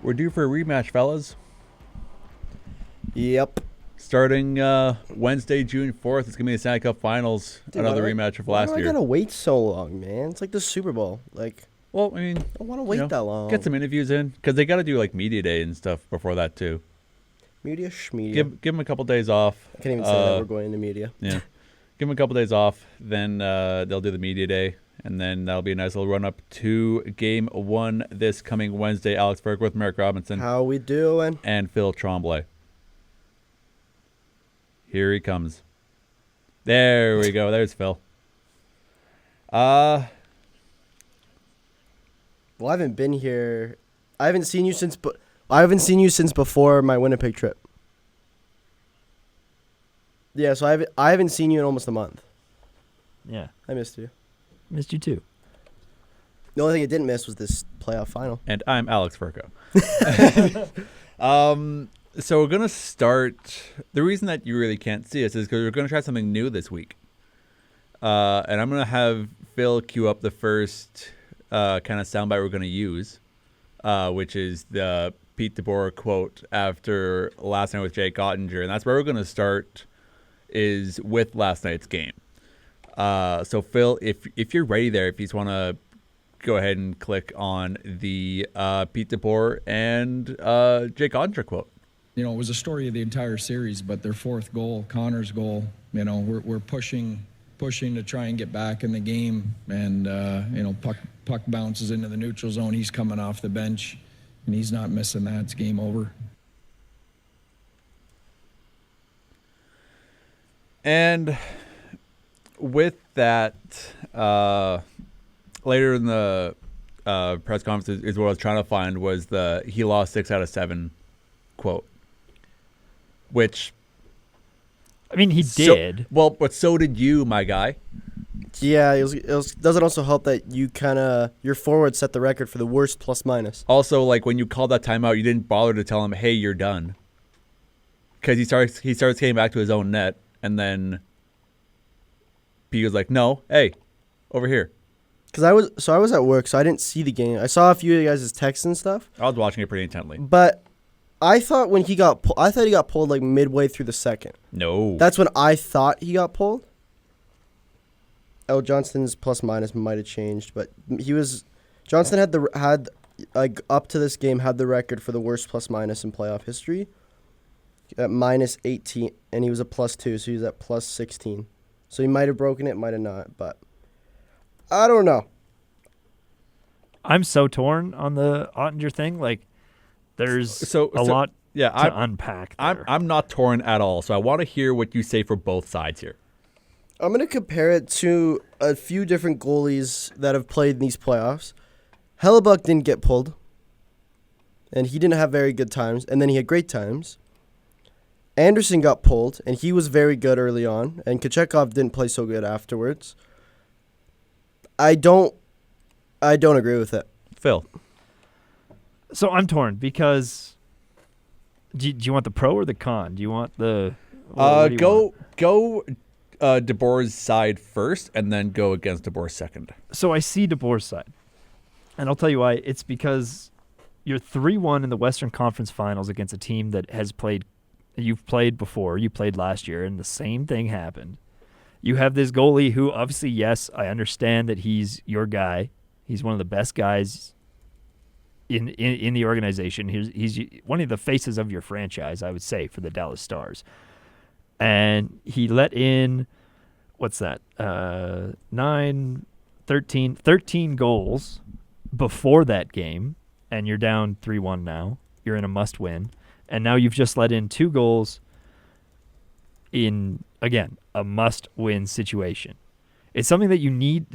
We're due for a rematch, fellas. Yep. Starting Wednesday, June 4th, it's going to be the Stanley Cup Finals. Dude, Another why do rematch of why last do year. I gotta wait so long, man? It's like the Super Bowl. Like, Well, I mean, I don't want to wait that long. get some interviews in because they got to do like media day and stuff before that too. Media schmedia. Give them a couple days off. I can't even say that we're going into media. Yeah, give them a couple days off. Then they'll do the media day, and then that'll be a nice little run up to Game 1 this coming Wednesday. Alex Bergwith, Merrick Robinson, How we doing? and Phil Tremblay. Here he comes. There we go. There's Phil. Well, I haven't been here. I haven't seen you since. I haven't seen you since before my Winnipeg trip. Yeah, so I haven't seen you in almost a month. Yeah, I missed you. missed you too. The only thing I didn't miss was this playoff final. And I'm Alex Furco. So we're going to start. The reason that you really can't see us is because we're going to try something new this week. And I'm going to have Phil cue up the first kind of soundbite we're going to use, which is the Pete DeBoer quote after last night with Jake Ottinger. And that's where we're going to start, is with last night's game. So Phil, if you're ready there, if you just want to go ahead and click on the Pete DeBoer and Jake Ottinger quote. You know, it was a story of the entire series, but their fourth goal, Connor's goal, you know, we're pushing to try and get back in the game, and you know, puck bounces into the neutral zone. He's coming off the bench, and he's not missing that. It's game over. And with that, later in the press conference is what I was trying to find was the "he lost 6 out of 7" quote, which I mean, he did. Well, but so did you, my guy. Yeah, it was. Doesn't also help that you your forward set the record for the worst plus minus. Also, like when you called that timeout, you didn't bother to tell him, "Hey, you're done," because he starts getting back to his own net, and then Pete was like, "No, hey, over here." Because I was at work, so I didn't see the game. I saw a few of you guys' texts and stuff. I was watching it pretty intently. But I thought when he got I thought he got pulled like midway through the second. No, That's when I thought he got pulled. Oh, Johnston's plus minus might have changed, but Johnston had like up to this game had the record for the worst plus minus in playoff history at minus 18, and he was a plus 2, so he was at plus 16. So he might have broken it, might have not, but I don't know. I'm so torn on the Ottinger thing. Like, there's a lot to unpack there. I'm not torn at all, so I want to hear what you say for both sides here. I'm going to compare it to a few different goalies that have played in these playoffs. Hellebuck didn't get pulled, and he didn't have very good times, and then he had great times. Anderson got pulled, and he was very good early on, and Kochetkov didn't play so good afterwards. I don't agree with it. Phil. So I'm torn because do you want the pro or the con? Do you want the what do you want? Go DeBoer's side first, and then go against DeBoer's second. So I see DeBoer's side, and I'll tell you why. It's because you're 3-1 in the Western Conference Finals against a team that has played. You've played before. You played last year, and the same thing happened. You have this goalie who, obviously, yes, I understand that he's your guy. He's one of the best guys in the organization. He's one of the faces of your franchise, I would say, for the Dallas Stars. And he let in, what's that, 13 goals before that game, and you're down 3-1 now. You're in a must-win. And now you've just let in 2 goals in, again, a must-win situation. It's something that you need.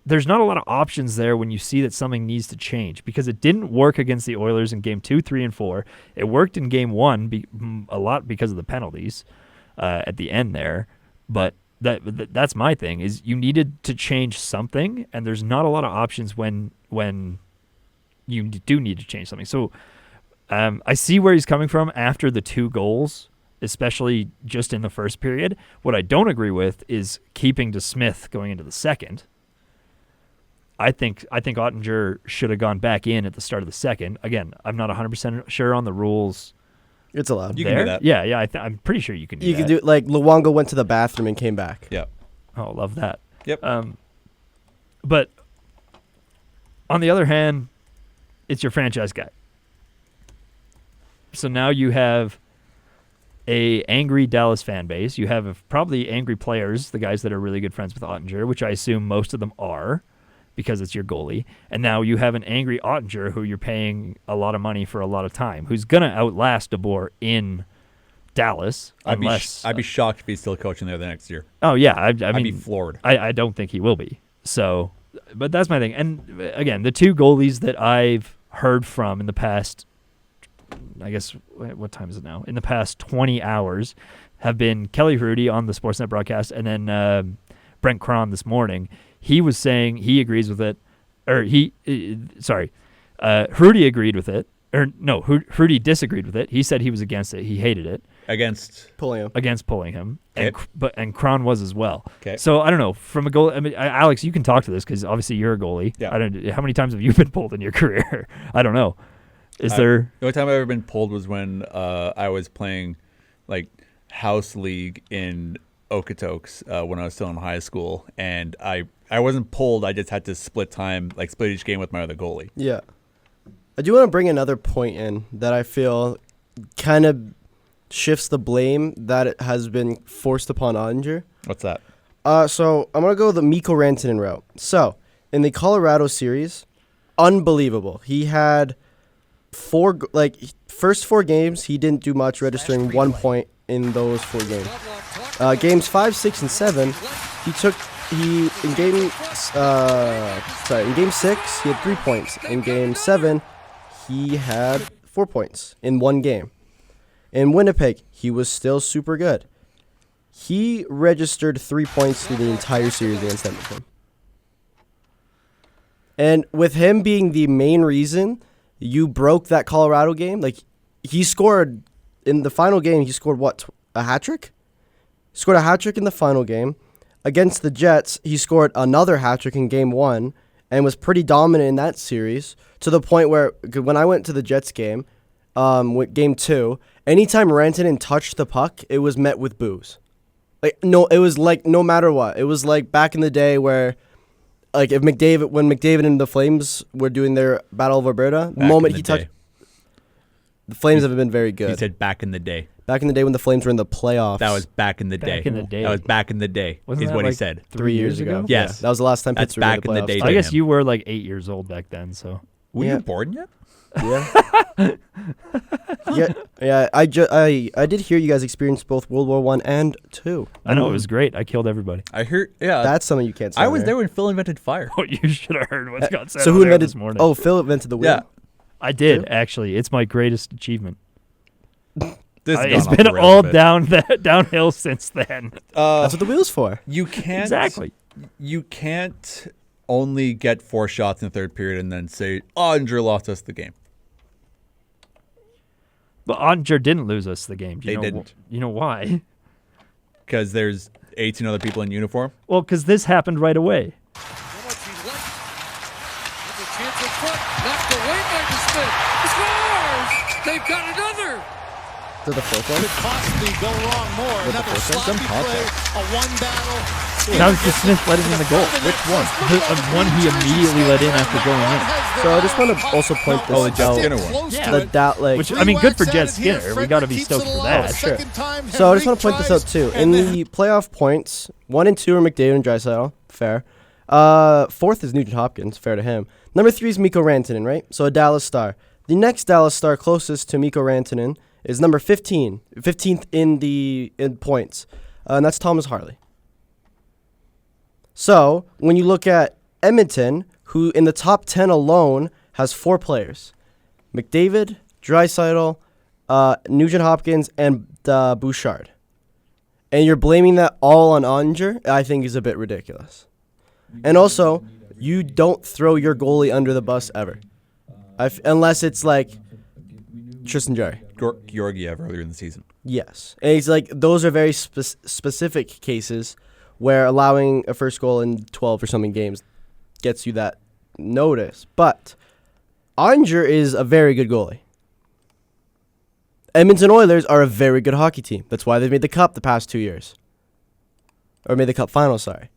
There's not a lot of options there when you see that something needs to change, because it didn't work against the Oilers in Game 2, 3, and 4. It worked in Game 1 a lot because of the penalties at the end there. But that's my thing, is you needed to change something, and there's not a lot of options when you do need to change something. So I see where he's coming from after the 2 goals, especially just in the first period. What I don't agree with is keeping DeSmith going into the second. I think Ottinger should have gone back in at the start of the second. Again, I'm not 100% sure on the rules. It's allowed. You there. can do that. Yeah. I'm pretty sure you can do that. You can do like Luongo went to the bathroom and came back. Yeah. Oh, love that. Yep. But on the other hand, it's your franchise guy. So now you have a angry Dallas fan base. You have probably angry players, the guys that are really good friends with Ottinger, which I assume most of them are because it's your goalie. And now you have an angry Ottinger who you're paying a lot of money for a lot of time, who's going to outlast DeBoer in Dallas. I'd Unless be shocked if he's still coaching there the next year. Oh, yeah. I I'd mean, be floored. I don't think he will be. So, but that's my thing. And again, the two goalies that I've heard from in the past, I guess, what time is it now? In the past 20 hours have been Kelly Hrudey on the Sportsnet broadcast and then Brent Cron this morning. He was saying he agrees with it. Or Hrudey agreed with it. Or no, Hrudey disagreed with it. He said he was against it. He hated it. Against Pulling him. And Cron was as well. Okay. So I don't know from a goal. I mean, Alex, you can talk to this because obviously you're a goalie. Yeah. How many times have you been pulled in your career? I don't know. Is there? The only time I've ever been pulled was when I was playing like house league in Okotoks when I was still in high school, and I wasn't pulled. I just had to split each game with my other goalie. Yeah. I do want to bring another point in that I feel kind of shifts the blame that it has been forced upon Ottinger. What's that? So I'm going to go the Mikko Rantanen route. So in the Colorado series, unbelievable. He had first 4 games, he didn't do much, registering 1 point in those 4 games. Games 5, 6, and 7, in game 6, he had 3 points. In game 7, he had 4 points in 1 game. In Winnipeg, he was still super good. He registered 3 points through the entire series against Edmonton. And with him being the main reason you broke that Colorado game, like he scored in the final game, he scored a hat trick? Scored a hat trick in the final game. Against the Jets, he scored another hat trick in game 1 and was pretty dominant in that series to the point where when I went to the Jets game, with game 2, anytime Rantanen touched the puck, it was met with boos. It was like no matter what. It was like back in the day where, like when McDavid and the Flames were doing their Battle of Alberta, the moment he touched, the Flames have been very good. He said back in the day. Back in the day when the Flames were in the playoffs. That was back in the day. Back in the day. That was back in the day. Wasn't is that what he like said. 3 years ago? Yes. Yeah, that was the last time That's Pittsburgh back made in the playoffs. day. I guess him. you were like 8 years old back then. So Were Yeah. you born yet? Yeah. Yeah. I did hear you guys experience both World War I and II. I know it was great. I killed everybody. I heard. Yeah. That's something you can't say. I was on there when Phil invented fire. Oh, you should have heard what Scott said. So on who there invented? this morning? Oh, Phil invented the wheel. Yeah. I did actually. It's my greatest achievement. This has It's gone off been the rails all a bit. downhill since then. That's what the wheel's for. You can't Exactly. You can't only get 4 shots in the third period and then say, Ottinger lost us the game. But Ottinger didn't lose us the game. Do you They know didn't. You know why? Because there's 18 other people in uniform. Well, because this happened right away. Chance in front, knocked away by DeSmith. Scores! They've got another. Is that the fourth one? Could possibly go wrong more. Another sloppy play, a one battle. Now DeSmith let in the goal. Which one? The one he immediately let in after going in. So I just want to also point this the Jet out. Skinner one. Close Yeah. to it. Which I mean, good for Jet Skinner. We got to be stoked for that. Sure. So I just want to point this out too. In the playoff points, 1 and 2 are McDavid and Draisaitl. Fair. 4th is Nugent Hopkins. Fair to him. Number 3 is Mikko Rantanen, right? So a Dallas Star. The next Dallas Star closest to Mikko Rantanen is number 15. 15th in points. And that's Thomas Harley. So when you look at Edmonton, who in the top 10 alone has 4 players. McDavid, Draisaitl, Nugent Hopkins, and Bouchard. And you're blaming that all on Ottinger, I think is a bit ridiculous. And also, you don't throw your goalie under the bus ever. Unless it's like Tristan Jarry. Georgiev earlier in the season. Yes. And it's like those are very specific cases where allowing a first goal in 12 or something games gets you that notice, but Ottinger is a very good goalie. Edmonton Oilers are a very good hockey team. That's why they've made the cup the past 2 years. Or made the cup final, sorry.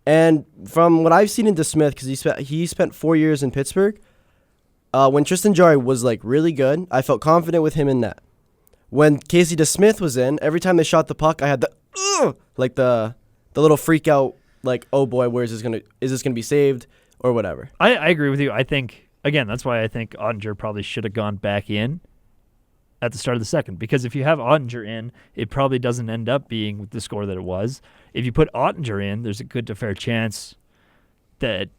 And from what I've seen in DeSmith, because he spent 4 years in Pittsburgh, when Tristan Jarry was like really good, I felt confident with him in net. When Casey DeSmith was in, every time they shot the puck, I had the like the little freak out, like, oh boy, is this gonna be saved or whatever. I agree with you. I think, again, that's why I think Ottinger probably should have gone back in at the start of the second, because if you have Ottinger in, it probably doesn't end up being the score that it was. If you put Ottinger in, there's a good to fair chance that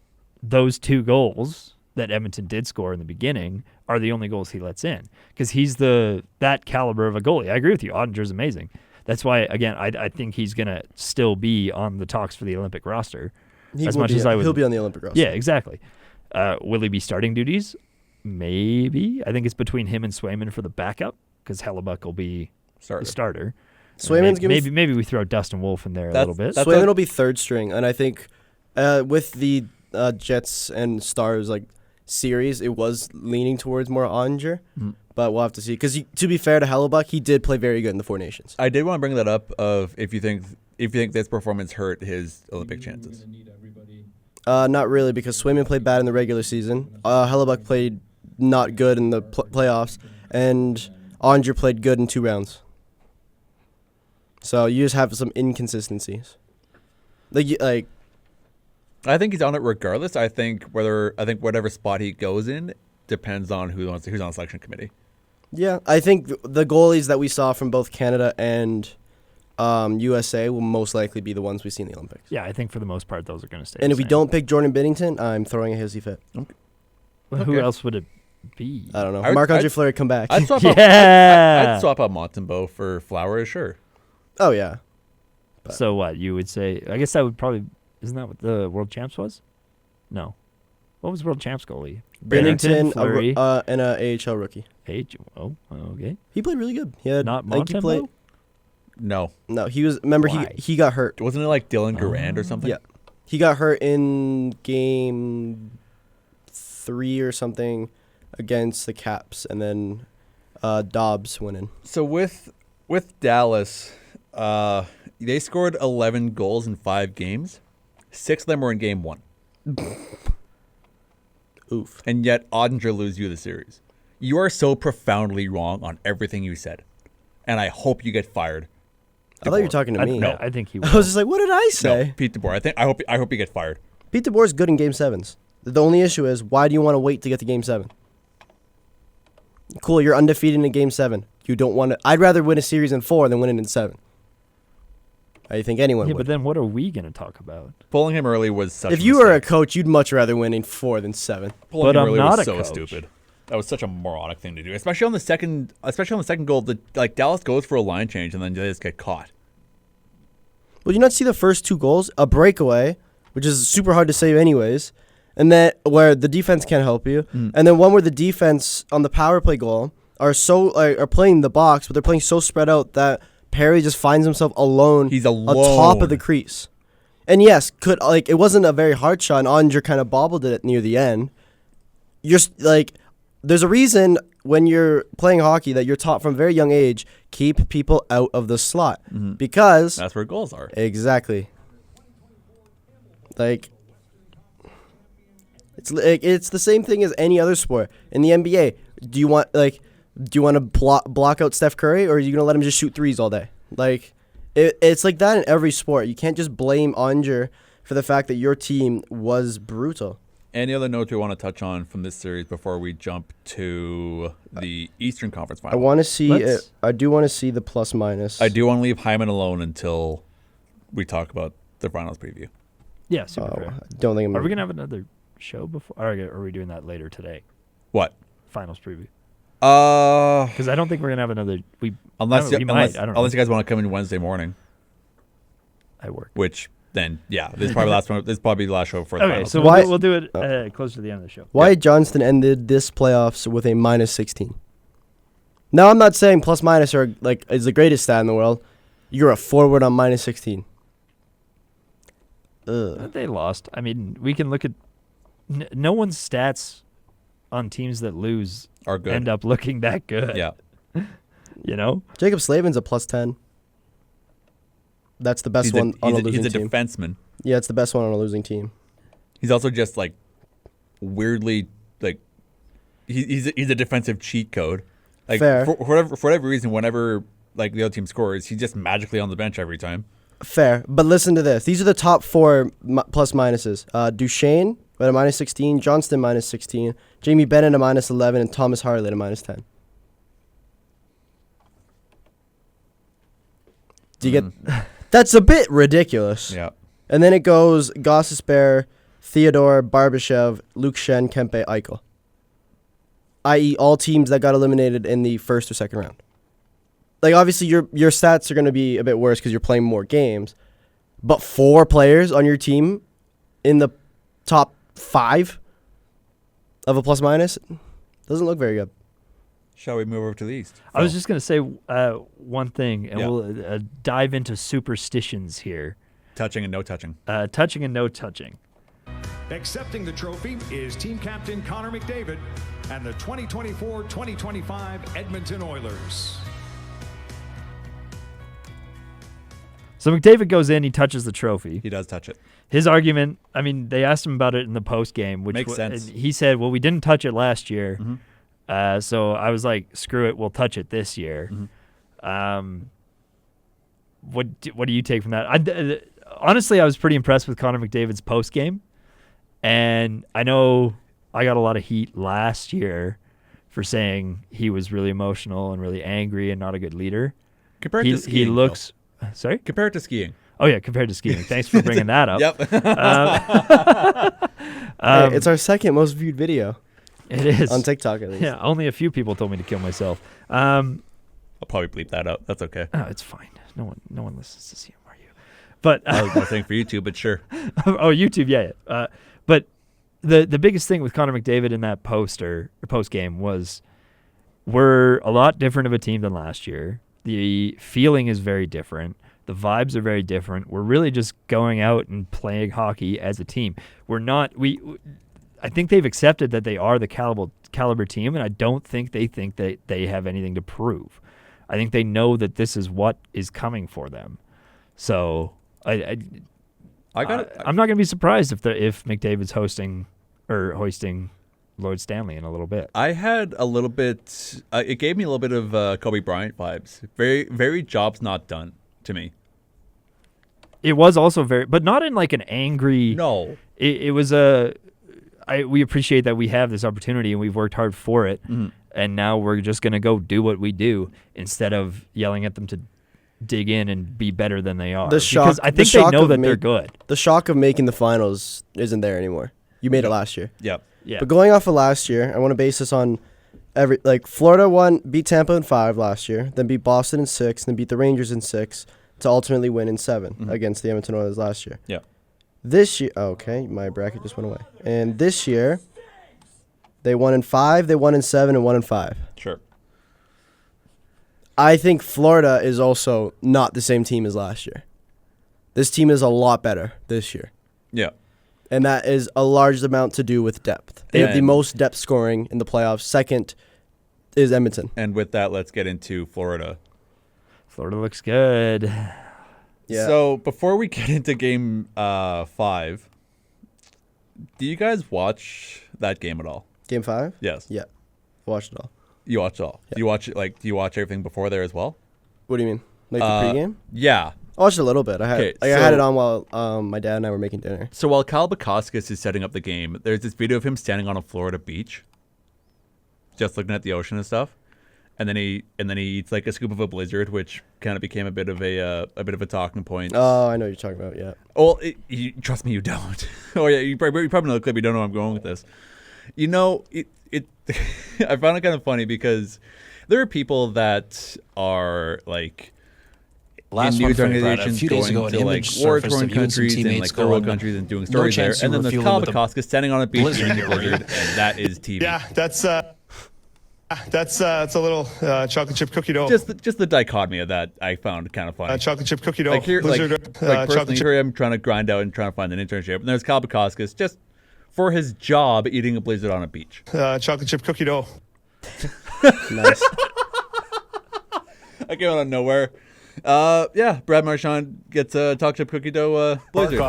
those 2 goals that Edmonton did score in the beginning are the only goals he lets in, because he's that caliber of a goalie. I agree with you. Ottinger's amazing. That's why, again, I think he's going to still be on the talks for the Olympic roster. He'll be on the Olympic roster. Yeah, exactly. Will he be starting duties? Maybe. I think it's between him and Swayman for the backup, because Hellebuck will be the starter. Swayman's maybe we throw Dustin Wolf in there a little bit. Swayman will be third string, and I think with the Jets and Stars like series, it was leaning towards more Ottinger, but we'll have to see. Because to be fair to Hellebuck, he did play very good in the Four Nations. I did want to bring that up of if you think this performance hurt his Olympic chances. Not really, because Swayman played bad in the regular season. Hellebuck played not good in the playoffs, and Ottinger played good in 2 rounds. So you just have some inconsistencies. Like I think he's on it regardless. I think whatever spot he goes in depends on who's on the selection committee. Yeah, I think the goalies that we saw from both Canada and USA will most likely be the ones we see in the Olympics. Yeah, I think for the most part those are going to stay. And the if we same. don't pick Jordan Binnington, I'm throwing a hissy fit. Well, who else would it be? I don't know. Marc-Andre Fleury, come back. I'd swap Yeah. I'd swap out Montembeault for Flowers, sure. Oh, yeah. But So what, you would say, I guess that would probably, isn't that what the World Champs was? No. What was World Champs goalie? Binnington, Fleury, and a AHL rookie. okay. He played really good. He had, Not I think he played. Montembeault? No, he was. Remember, Why? he got hurt. Wasn't it like Dylan Garand or something? Yeah, he got hurt in game 3 or something against the Caps, and then Dobbs went in. So with Dallas, they scored 11 goals in 5 games. 6 of them were in game 1. Oof. And yet Ottinger lose you the series. You are so profoundly wrong on everything you said. And I hope you get fired. I thought you were talking to me. No. I think he will. I was just like, what did I say? No, Pete DeBoer. I hope you get fired. Pete DeBoer is good in Game 7s. The only issue is, why do you want to wait to get to Game 7? Cool, you're undefeated in Game 7. You don't want to. I'd rather win a series in 4 than win it in 7. I think anyone Yeah, would. but then what are we going to talk about? Pulling him early was such If a you were a mistake. coach, you'd much rather win in 4 than 7. Pulling But him I'm early not was a so coach. stupid. That was such a moronic thing to do, especially on the second goal. Dallas goes for a line change and then they just get caught. Well, you not see the first 2 goals? A breakaway, which is super hard to save anyways, and then where the defense can't help you, and then one where the defense on the power play goal are playing the box, but they're playing so spread out that Perry just finds himself alone. He's atop alone. of the crease. And yes, it wasn't a very hard shot, and Ottinger kind of bobbled it near the end. There's a reason when you're playing hockey that you're taught from a very young age, keep people out of the slot. Because That's where goals are. exactly. It's the same thing as any other sport. In the NBA, do you want to block out Steph Curry, or are you going to let him just shoot threes all day? It's like that in every sport. You can't just blame Ottinger for the fact that your team was brutal. Any other notes we want to touch on from this series before we jump to the Eastern Conference Final? I do want to see the plus minus. I do want to leave Hyman alone until we talk about the finals preview. Yeah, super fair. I don't think I'm. Are we going to have another show before? Or are we doing that later today? What? Finals preview. Because I don't think we're going to have another. Unless we you might. I don't know. unless you guys want to come in Wednesday morning, I work. which then this is probably the last one. This is probably the last show for the Okay, finals. so Why- we'll do it closer to the end of the show. Wyatt Johnston ended this playoffs with a minus 16. Now, I'm not saying plus minus is the greatest stat in the world. You're a forward on minus 16. Ugh. They lost. I mean, we can look at no one's stats on teams that lose Are good. end up looking that good. Yeah. You know? Jacob Slavin's a +10. That's the best one on a losing he's a team. defenseman. Yeah, it's the best one on a losing team. He's also just like weirdly like he's a defensive cheat code. Like Fair. For whatever reason, whenever like the other team scores, he's just magically on the bench every time. Fair. But listen to this. These are the top 4 plus minuses. Duchesne at a -16, Johnston -16, Jamie Bennett a -11, and Thomas Harley at a -10. Do you get... That's a bit ridiculous. Yeah. And then it goes Gossesbear, Theodore, Barbashev, Luke Shen, Kempe, Eichel. I.e. all teams that got eliminated in the first or second round. Like, obviously, your stats are going to be a bit worse because you're playing more games. But 4 players on your team in the top 5 of a plus-minus doesn't look very good. Shall we move over to the East? I was just going to say one thing, and Yeah. we'll dive into superstitions here. Touching and no touching. Touching and no touching. Accepting the trophy is team captain Connor McDavid and the 2024-2025 Edmonton Oilers. So McDavid goes in, he touches the trophy. He does touch it. His argument, I mean, they asked him about it in the post game, which Makes sense. and he said, "Well, we didn't touch it last year, so I was like, screw it, we'll touch it this year." What do you take from that? Honestly, I was pretty impressed with Connor McDavid's post game, and I know I got a lot of heat last year for saying he was really emotional and really angry and not a good leader. Compared to skiing, He looks. Sorry. Compare it to skiing. Oh yeah, compared to skiing. Thanks for bringing that up. Yep. Hey, it's our second most viewed video It is on TikTok, at least. Yeah, only a few people told me to kill myself. I'll probably bleep that out. That's okay. Oh, it's fine. No one listens to CMRU. But I was nothing for YouTube, but sure. oh, YouTube, yeah. But the biggest thing with Connor McDavid in that post game was we're a lot different of a team than last year. The feeling is very different. The vibes are very different. We're really just going out and playing hockey as a team. We're not I think they've accepted that they are the caliber team, and I don't think that they have anything to prove. I think they know that this is what is coming for them. So I'm not going to be surprised if McDavid's hoisting Lord Stanley in a little bit. I had a little bit. It gave me a little bit of Kobe Bryant vibes. Very, very job's not done to me. It was also very, but not in like an angry. No. It was we appreciate that we have this opportunity and we've worked hard for it, and now we're just going to go do what we do instead of yelling at them to dig in and be better than they are. Because I think they know that they're good. The shock of making the finals isn't there anymore. You made it last year. Yep. Yeah. But going off of last year, I want to base this on Florida beat Tampa in 5 last year, then beat Boston in 6, then beat the Rangers in 6 to ultimately win in 7 against the Edmonton Oilers last year. Yeah. This year, okay, my bracket just went away. And this year, they won in 5, they won in 7, and won in 5. Sure. I think Florida is also not the same team as last year. This team is a lot better this year. Yeah. And that is a large amount to do with depth. They have the And- most depth scoring in the playoffs. Second is Edmonton. And with that, let's get into Florida. Florida looks good. Yeah. So before we get into game 5, do you guys watch that game at all? Game 5? Yes. Yeah. Watched it all. You watch it all. Yeah. Do you watch it do you watch everything before there as well? What do you mean? Like the pregame? Yeah. I watched a little bit. I had Okay, I had so- it on while my dad and I were making dinner. So while Kyle Bukauskas is setting up the game, there's this video of him standing on a Florida beach, just looking at the ocean and stuff, and then he eats like a scoop of a blizzard, which kind of became a bit of a talking point. Oh, I know what you're talking about. Yeah. Well, trust me, you don't. Oh yeah, you probably know the clip. You don't know where I'm going with this. You know, it I found it kind of funny because there are people that are like Last in one news for you, Brad. A organizations few days going ago, an to like image war-torn surfaced of you and some countries and teammates like third world going, countries and doing "No stories there, chance you and then were there's fueling Kyle with a Bukauskas standing on a beach blizzard eating in a your blizzard, and that is TV. Yeah, that's a little chocolate chip cookie dough. Just the dichotomy of that I found kind of funny. Chocolate chip cookie dough. Like here, Blizzard, like personally, chocolate chip. here I am trying to grind out and trying to find an internship, and there's Kyle Bukauskas just for his job eating a blizzard on a beach. Chocolate chip cookie dough. Nice. I came out of nowhere. Yeah, Brad Marchand gets a chocolate chip cookie dough blizzard.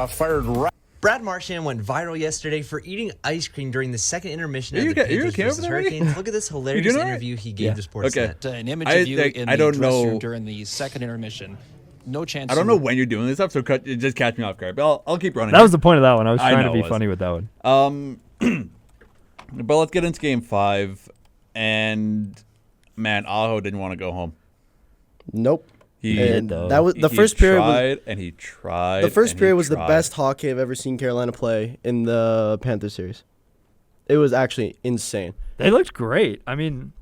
Brad Marchand went viral yesterday for eating ice cream during the second intermission of the okay Panthers over versus there, Ricky? Hurricanes. Look at this hilarious doing all right? interview he gave to Sportsnet. Okay. An image of you in I the don't dressing know. room during the second intermission. No chance. I don't know when you're doing this stuff, so just catch me off guard. But I'll keep running. That was the point of that one. I was I trying know to it be was. funny with that one. But let's get into Game 5. And man, Aho didn't want to go home. Nope. He And though. that was the he first period. tried and he tried. The first and he period was the tried. best hockey I've ever seen Carolina play in the Panthers series. It was actually insane. They looked great. I mean,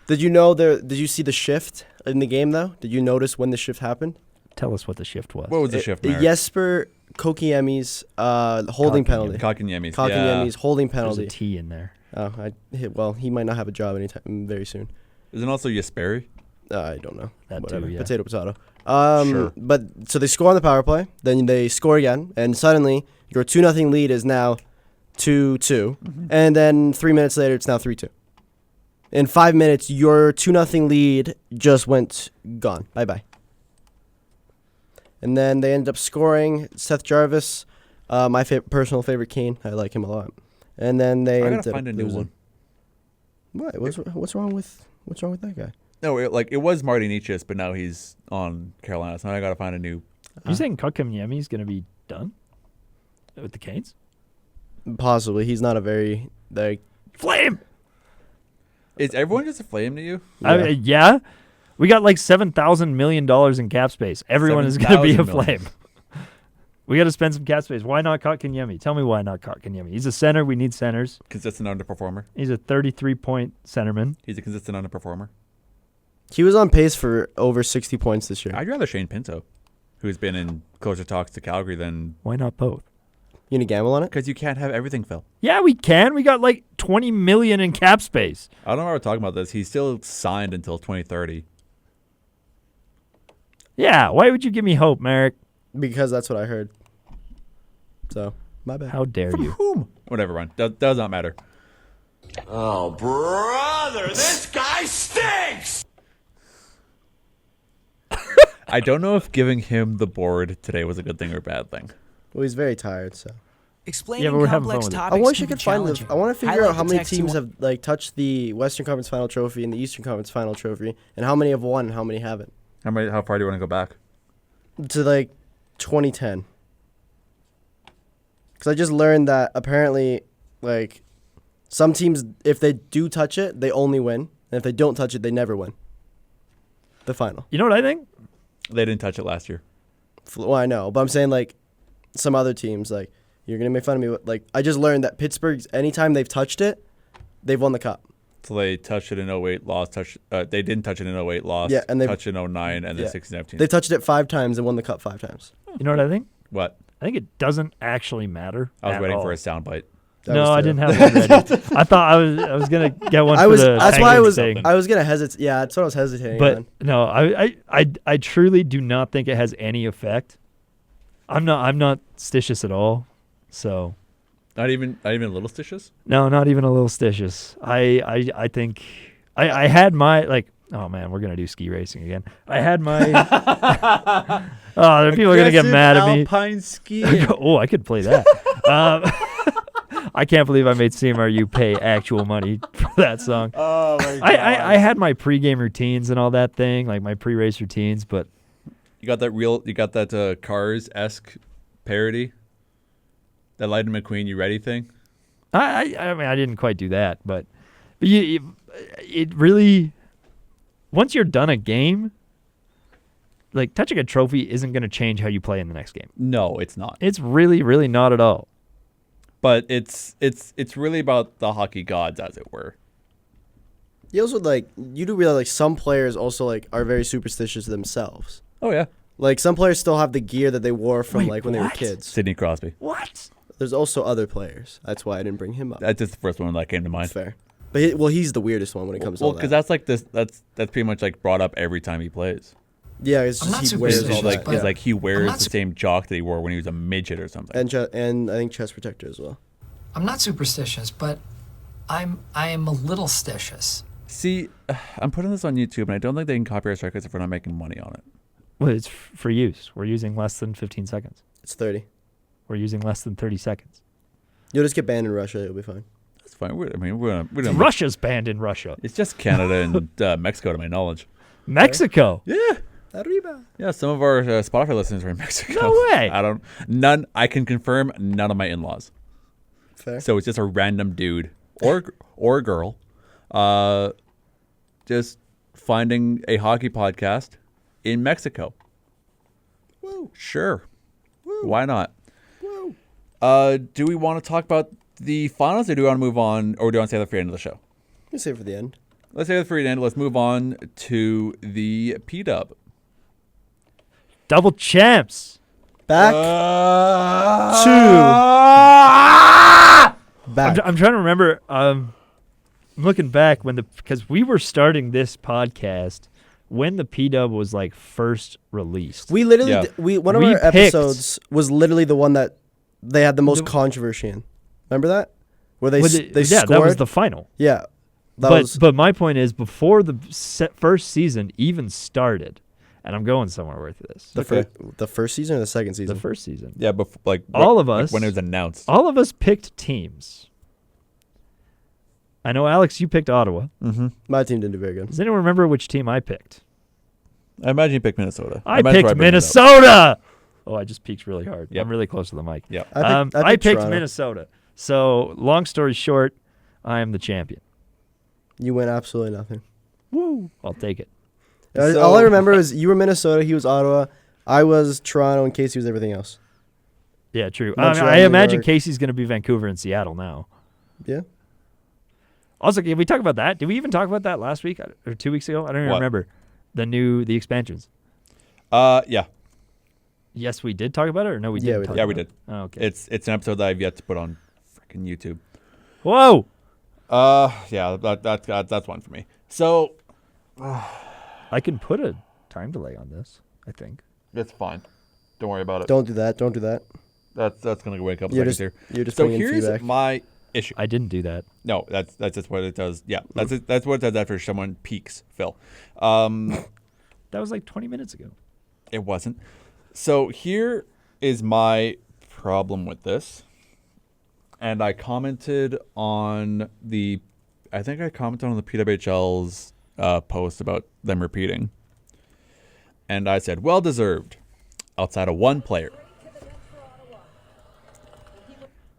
Did you see the shift in the game though? Did you notice when the shift happened? tell us what the shift was. What was the shift? Merrick? Jesper Kokiemi's holding penalty. Kotkaniemi's. Kokiemi's holding There's penalty. a T in there. Well, he might not have a job anytime very soon. Isn't also Jesperi? I don't know. That Whatever. too, yeah. Potato, potato. Sure. But so they score on the power play, then they score again, and suddenly your 2-0 lead is now 2-2, Mm-hmm. and then 3 minutes later it's now 3-2. In 5 minutes, your 2-0 lead just went gone. Bye bye. And then they ended up scoring Seth Jarvis, my personal favorite Kane. I like him a lot. And then they I ended gotta up find a new losing. one. What? What's wrong with that guy? No, it was Marty Nietzsche, but now he's on Carolina, so I gotta find a new. You saying Kotkaniemi is going to be done with the Canes? Possibly. He's not a very Flame. Is everyone just a flame to you? Yeah. We got like $7,000 million in cap space. Everyone is going to be a 7,000 million. flame. We got to spend some cap space. Why not Kotkaniemi? Tell me why not Kotkaniemi. He's a center. We need centers. Consistent underperformer. He's a 33-point centerman. He's a consistent underperformer. He was on pace for over 60 points this year. I'd rather Shane Pinto, who's been in closer talks to Calgary than. Why not both? You gonna gamble on it? Because you can't have everything, Phil. Yeah, we can. We got like $20 million in cap space. I don't know why we're talking about this. He's still signed until 2030. Yeah, why would you give me hope, Merrick? Because that's what I heard. So, my bad. How dare you? Whom? Whatever, Ryan. Does not matter. Oh, brother, this guy stinks! I don't know if giving him the board today was a good thing or a bad thing. Well, he's very tired, so. Yeah, but we're having fun with it. I wish I could find the. I want to figure out how many teams have like touched the Western Conference Final Trophy and the Eastern Conference Final Trophy, and how many have won and how many haven't. How far do you want to go back? To like 2010. Because I just learned that apparently, like, some teams, if they do touch it, they only win, and if they don't touch it, they never win. The final. You know what I think? They didn't touch it last year. Well, I know, but I'm saying like some other teams, like you're gonna make fun of me. Like I just learned that Pittsburgh's anytime they've touched it, they've won the cup. So they touched it in 08, lost. They didn't touch it in 08, lost. Yeah, and they touched it in 09, and then yeah. 16, 17. They touched it 5 times and won the cup 5 times. You know what I think? What? I think it doesn't actually matter. I was at waiting all. for a soundbite. No, I didn't have one ready. I thought I was gonna get one. I for was. the That's why thing. I was gonna hesitate. Yeah, that's what I was hesitating But on. no, I truly do not think it has any effect. I'm not stitious at all. So Not even a little stitious. no, not even a little stitious. I think I had my like. Oh man, we're gonna do ski racing again. I had my. Oh, people are gonna get mad at me. Alpine skiing. Oh, I could play that. I can't believe I made CMRU pay actual money for that song. Oh my god. I had my pregame routines and all that thing, like my pre-race routines, but You got that Cars-esque parody. That Lightning McQueen, you ready thing? I mean I didn't quite do that, but it really once you're done a game, like touching a trophy isn't going to change how you play in the next game. No, it's not. It's really, really not at all. But it's really about the hockey gods, as it were. You also you do realize some players also are very superstitious themselves. Oh yeah. Some players still have the gear that they wore from Wait, when they were what? kids. Sidney Crosby. What? There's also other players. That's why I didn't bring him up. That's just the first one that came to mind. That's fair. But he's the weirdest one when it comes to all that. Because that's pretty much brought up every time he plays. Yeah, it's just he wears all that. It's he wears the same jock that he wore when he was a midget or something. And I think chest protector as well. I'm not superstitious, but I am a little stitious. See, I'm putting this on YouTube, and I don't think they can copyright strike us if we're not making money on it. Well, it's for use. We're using less than 15 seconds. It's 30. We're using less than 30 seconds. You'll just get banned in Russia. It'll be fine. That's fine. We don't. Russia's banned in Russia. It's just Canada and Mexico, to my knowledge. Mexico? Yeah. Arriba. Yeah, some of our Spotify listeners are in Mexico. No way. I can confirm none of my in-laws. Fair. So it's just a random dude or girl, just finding a hockey podcast in Mexico. Woo. Sure. Woo. Why not? Woo. Do we want to talk about the finals, or do we want to move on, or do you want to save that for the end of the show? Let's save it for the end. Let's save it for the end. Let's move on to the P-Dub. Double champs. Back Back. I'm trying to remember. I'm looking back because we were starting this podcast when the P-Dub was like first released. We literally one of We our picked- episodes was literally the one that they had the most controversy in. Remember that? Where they scored? That was the final. Yeah. But my point is, before the first season even started, and I'm going somewhere with this. The first season or the second season? The first season. Yeah, but all of us, when it was announced. all of us picked teams. I know, Alex, you picked Ottawa. Mm-hmm. My team didn't do very good. Does anyone remember which team I picked? I imagine you picked Minnesota. I picked Minnesota. Oh, I just peaked really hard. Yep. I'm really close to the mic. Yeah. I picked Toronto. Minnesota. So, long story short, I am the champion. You win absolutely nothing. Woo! I'll take it. All I remember is you were Minnesota, he was Ottawa, I was Toronto, and Casey was everything else. Yeah, true. Montreal, I imagine New York. Casey's going to be Vancouver and Seattle now. Yeah. Also, can we talk about that? Did we even talk about that last week or 2 weeks ago? I don't even remember. The expansions. Yeah. Yes, we did talk about it, or no, we didn't. Yeah, we did. Oh, okay. It's an episode that I've yet to put on freaking YouTube. Whoa. Yeah, that's one for me. So, I can put a time delay on this, I think. That's fine. Don't worry about it. Don't do that. Don't do that. That's gonna wait a couple You're seconds just- here. you're just so bringing here's feedback. my issue. I didn't do that. No, that's just what it does. Yeah, that's what it does after someone peaks, Phil. That was like 20 minutes ago. It wasn't. So here is my problem with this. And I commented on the PWHL's post about them repeating. And I said, well deserved, outside of one player.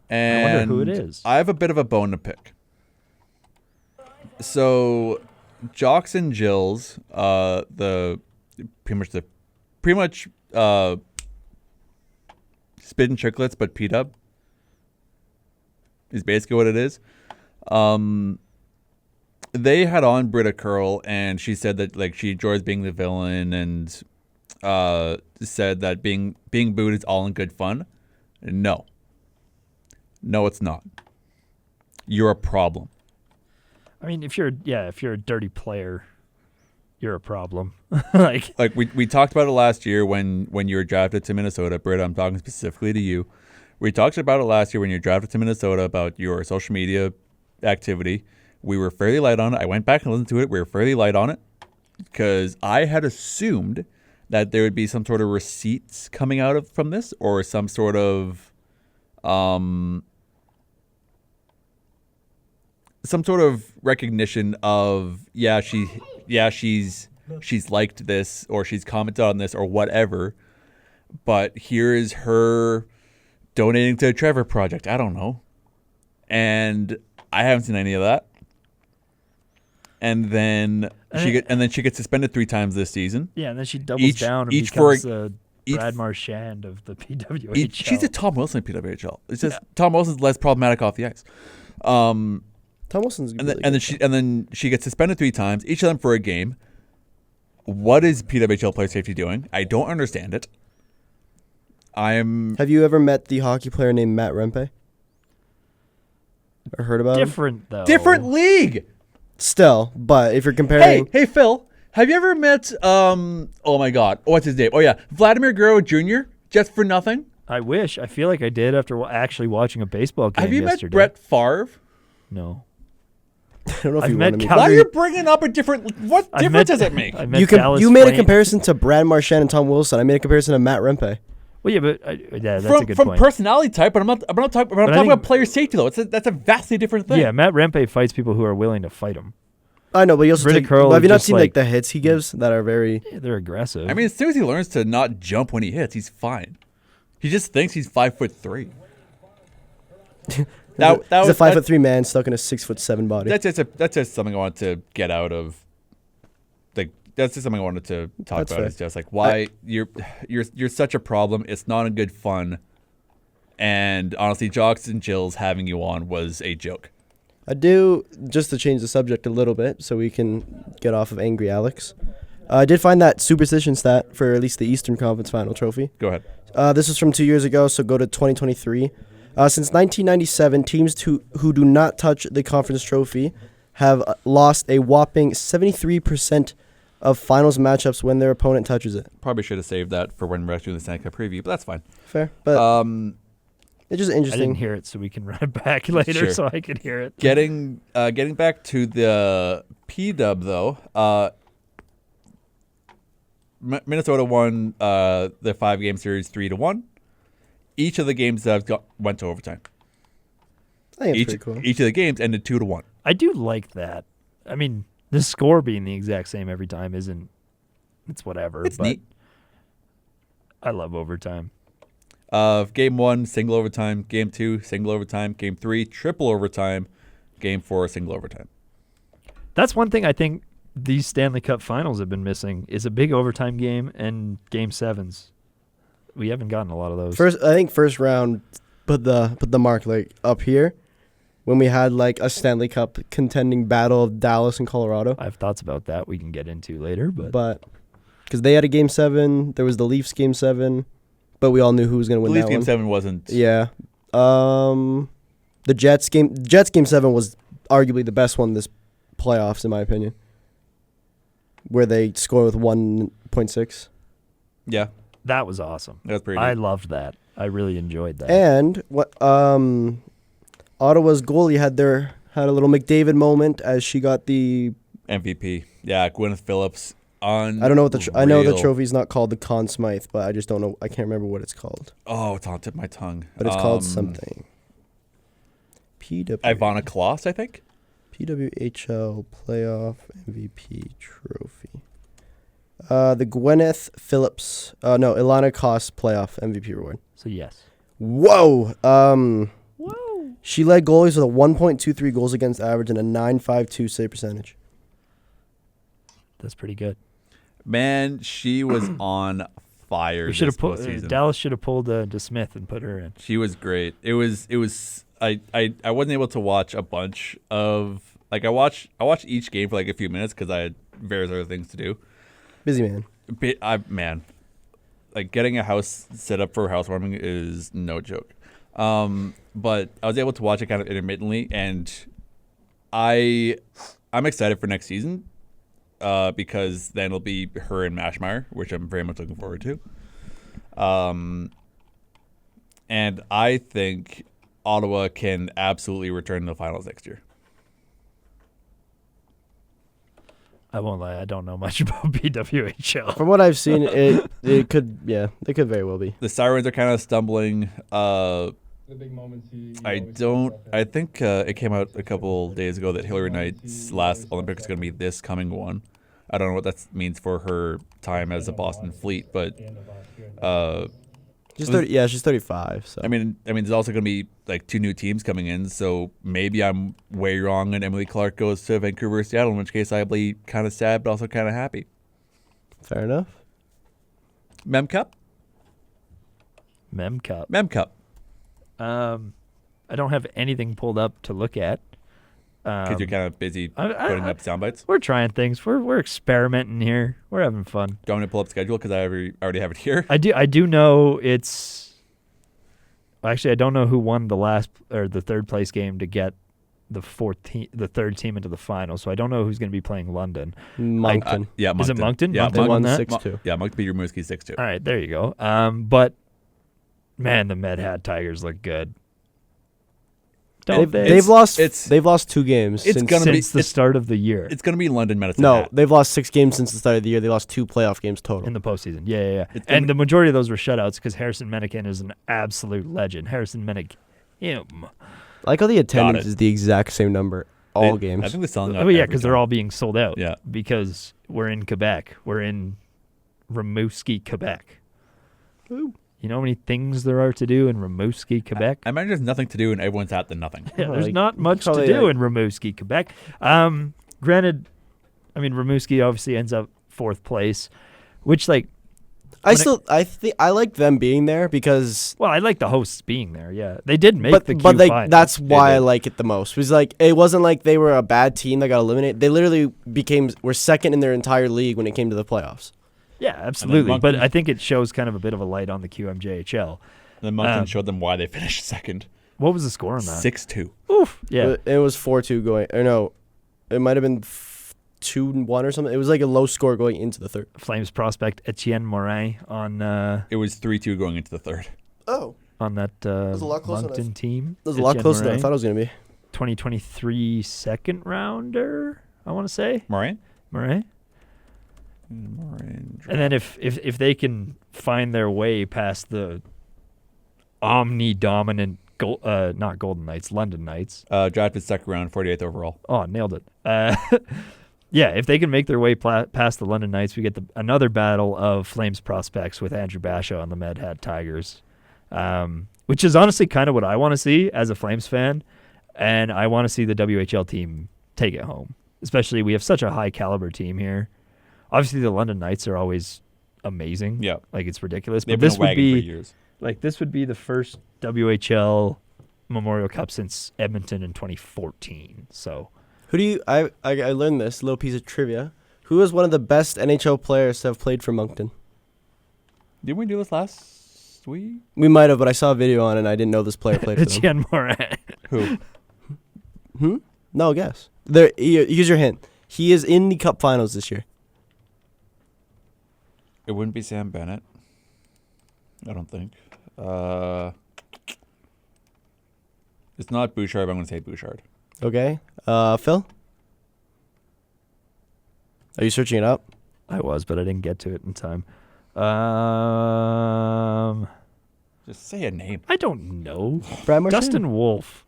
And I wonder who it is. I have a bit of a bone to pick. So, Jocks and Jills, pretty much Spit and Chicklets, but P-Dub is basically what it is. They had on Britta Curl, and she said that like she enjoys being the villain, and said that being booed is all in good fun. No, it's not. You're a problem. I mean, if you're a dirty player, you're a problem. like we talked about it last year when you were drafted to Minnesota, Britta. I'm talking specifically to you. We talked about it last year when you were drafted to Minnesota about your social media activity. We were fairly light on it. I went back and listened to it. We were fairly light on it because I had assumed that there would be some sort of receipts coming out from this, or some sort of recognition of she's liked this, or she's commented on this, or whatever. But here is her donating to the Trevor Project. I don't know, and I haven't seen any of that. And then she gets suspended 3 times this season. Yeah, and then she doubles down and becomes the Brad Marchand of the PWHL. She's a Tom Wilson at PWHL. It's just Tom Wilson's less problematic off the ice. Tom Wilson's and then she gets suspended 3 times, each of them for a game. What is PWHL player safety doing? I don't understand it. Have you ever met the hockey player named Matt Rempe? Or heard about him? Different though. Different league. Still, but if you're comparing, Hey Phil, have you ever met oh my God, what's his name? Oh yeah, Vladimir Guerrero Jr. Just for nothing. I wish. I feel like I did after actually watching a baseball game Have you yesterday. met Brett Favre? No. I don't know if I've you met want to meet. Why are you bringing up a different? What I've difference met- does it make? I met Dallas You made a Flames. comparison to Brad Marchand and Tom Wilson. I made a comparison to Matt Rempe. Well, yeah, but that's a From good from point. personality type, but I'm not talking. I I'm talking think- about player safety though. That's a vastly different thing. Yeah, Matt Rempe fights people who are willing to fight him. I know, but he also Riddick take, Curl but have is you not just seen like- like the hits he gives that are very? Yeah, they're aggressive. I mean, as soon as he learns to not jump when he hits, he's fine. He just thinks he's 5'3". He's a was 5'3" man stuck in a 6'7" body. That's just something I wanted to get out of. Like that's just something I wanted to talk That's about. fair. It's just like why you're such a problem. It's not a good fun. And honestly, Jocks and Jill's having you on was a joke. I do, just to change the subject a little bit so we can get off of Angry Alex. I did find that superstition stat for at least the Eastern Conference Final trophy. Go ahead. This is from 2 years ago, so go to 2023. Since 1997, teams who do not touch the conference trophy have lost a whopping 73% of finals matchups when their opponent touches it. Probably should have saved that for when we're doing the Stanley Cup preview, but that's fine. Fair, but it's just I interesting. didn't hear it, so we can run it back later Sure. so I could hear it. Getting back to the P-Dub, though, Minnesota won the 5-game series 3-1. Each of the games went to overtime. I think it's pretty cool. Each of the games ended 2-1. I do like that. I mean, the score being the exact same every time isn't. It's whatever. It's but neat. I love overtime. Game 1, single overtime. Game 2, single overtime. Game 3, triple overtime. Game 4, single overtime. That's one thing I think these Stanley Cup finals have been missing is a big overtime game and game 7s. We haven't gotten a lot of those. I think first round put the mark like up here when we had like a Stanley Cup contending battle of Dallas and Colorado. I have thoughts about that we can get into later, but because they had a game 7, there was the Leafs game 7, but we all knew who was going to win The Leafs that game one. 7 wasn't. Yeah. The Jets game 7 was arguably the best one this playoffs in my opinion, where they score with 1.6. Yeah. that was awesome. That was pretty I neat. loved that. I really enjoyed that. And what Ottawa's goalie had a little McDavid moment as she got the MVP. Yeah, Gwyneth Phillips. I don't know what I know the trophy's not called the Conn Smythe, but I just don't know. I can't remember what it's called. Oh, it's on the tip of my tongue. But it's called something. Ivana Kloss, I think. PWHL Playoff MVP Trophy. The Gwyneth Phillips. No, Ilana Koss Playoff MVP Award. So yes. Whoa. Whoa. She led goalies with a 1.23 goals against average and a 9.52 save percentage. That's pretty good. Man, she was on fire. We should have this put postseason. Dallas should have pulled DeSmith and put her in. She was great. It was. I wasn't able to watch a bunch of I watched each game for like a few minutes because I had various other things to do. Busy man. Man, like getting a house set up for housewarming is no joke. But I was able to watch it kind of intermittently, and I'm excited for next season. Because then it'll be her and Mashmeyer, which I'm very much looking forward to. And I think Ottawa can absolutely return to the finals next year. I won't lie, I don't know much about BWHL. From what I've seen, it could very well be. The Sirens are kind of stumbling. The big moments I think it came out a couple days ago that Hillary Knight's last Olympics is going to be this coming one. I don't know what that means for her time as a Boston Fleet, but she's 30. She's 35. So I mean, there's also going to be like 2 new teams coming in, so maybe I'm way wrong and Emily Clark goes to Vancouver or Seattle, in which case I'll be kind of sad but also kind of happy. Fair enough. Mem Cup. I don't have anything pulled up to look at. Because you're kind of busy putting up sound bites. We're trying things. We're experimenting here. We're having fun. Do you want me to pull up schedule? Because I already have it here. I do know it's. Actually, I don't know who won the third place game to get the third team into the final. So I don't know who's going to be playing London. Moncton. Yeah, Moncton. Is it Moncton? Yeah, Moncton won that? 6-2. Yeah, Moncton beat Rimouski 6-2. All right, there you go. But Man, the Med Hat Tigers look good. They've lost 2 games since the start of the year. It's going to be London Medicine No, Hat. they've lost 6 games since the start of the year. They lost 2 playoff games total. In the postseason. Yeah. And the majority of those were shutouts because Harrison Mencken is an absolute legend. Harrison Mencken. I like how the attendance is the exact same number all games. I think they're selling out. Oh, yeah, because they're all being sold out. Yeah. Because we're in Quebec. We're in Rimouski, Quebec. Ooh. You know how many things there are to do in Rimouski, Quebec? I imagine there's nothing to do and everyone's at the nothing. Yeah, there's not much to do in Rimouski, Quebec. Granted, I mean, Rimouski obviously ends up 4th place, which I like them being there because I like the hosts being there. Yeah, they did make the Q but that's why I like it the most. It was it wasn't like they were a bad team that got eliminated. They literally were second in their entire league when it came to the playoffs. Yeah, absolutely. But I think it shows kind of a bit of a light on the QMJHL. The Moncton showed them why they finished second. What was the score on that? 6-2. Oof. Yeah. It was 4-2 going. Or no, it might have been 2-1 or something. It was like a low score going into the third. Flames prospect Etienne Morin on. It was 3-2 going into the third. Oh. On that Moncton team. It was a lot closer than I thought it was going to be. 2023 second rounder, I want to say. Morin. And then if they can find their way past the omni-dominant, not Golden Knights, London Knights. Drafted second round, 48th overall. Oh, nailed it. Yeah, if they can make their way past the London Knights, we get another battle of Flames prospects with Andrew Basho on the Med Hat Tigers, which is honestly kind of what I want to see as a Flames fan, and I want to see the WHL team take it home. Especially, we have such a high caliber team here. Obviously, the London Knights are always amazing. Yeah, it's ridiculous. They've but this been would be for years. this would be the first WHL Memorial Cup since Edmonton in 2014. So, who do you? I learned this little piece of trivia. Who is one of the best NHL players to have played for Moncton? Didn't we do this last week? We might have, but I saw a video on it and I didn't know this player played for them. Etienne Morin. Who? No, guess. Here's your hint. He is in the Cup Finals this year. It wouldn't be Sam Bennett. I don't think. It's not Bouchard, but I'm going to say Bouchard. Okay. Phil? Are you searching it up? I was, but I didn't get to it in time. Just say a name. I don't know. Brad Marchand? Dustin Wolf.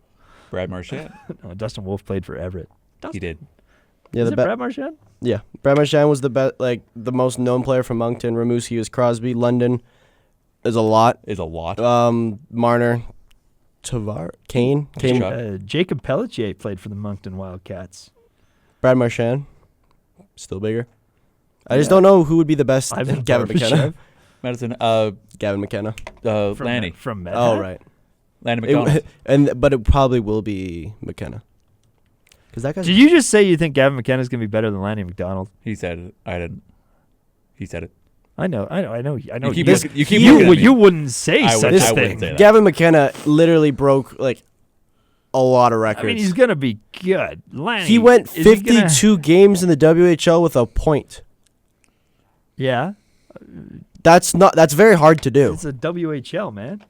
Brad Marchand? No, Dustin Wolf played for Everett. He did. Yeah, Is it Brad Marchand? Yeah, Brad Marchand was the best, the most known player from Moncton. Rimouski was Crosby. London is a lot. Marner, Kane. Jacob Pelletier played for the Moncton Wildcats. Brad Marchand, still bigger. I just don't know who would be the best. Gavin McKenna. Madison. Gavin McKenna. Lanny from Med. Oh right. Lanny McDonald. But it probably will be McKenna. Did you just say you think Gavin McKenna is going to be better than Lanny McDonald? He said it. I didn't. He said it. I know. You wouldn't say such a thing. Gavin McKenna literally broke a lot of records. I mean, he's going to be good. Lanny, he went 52 games in the WHL with a point. Yeah. That's very hard to do. It's a WHL, man.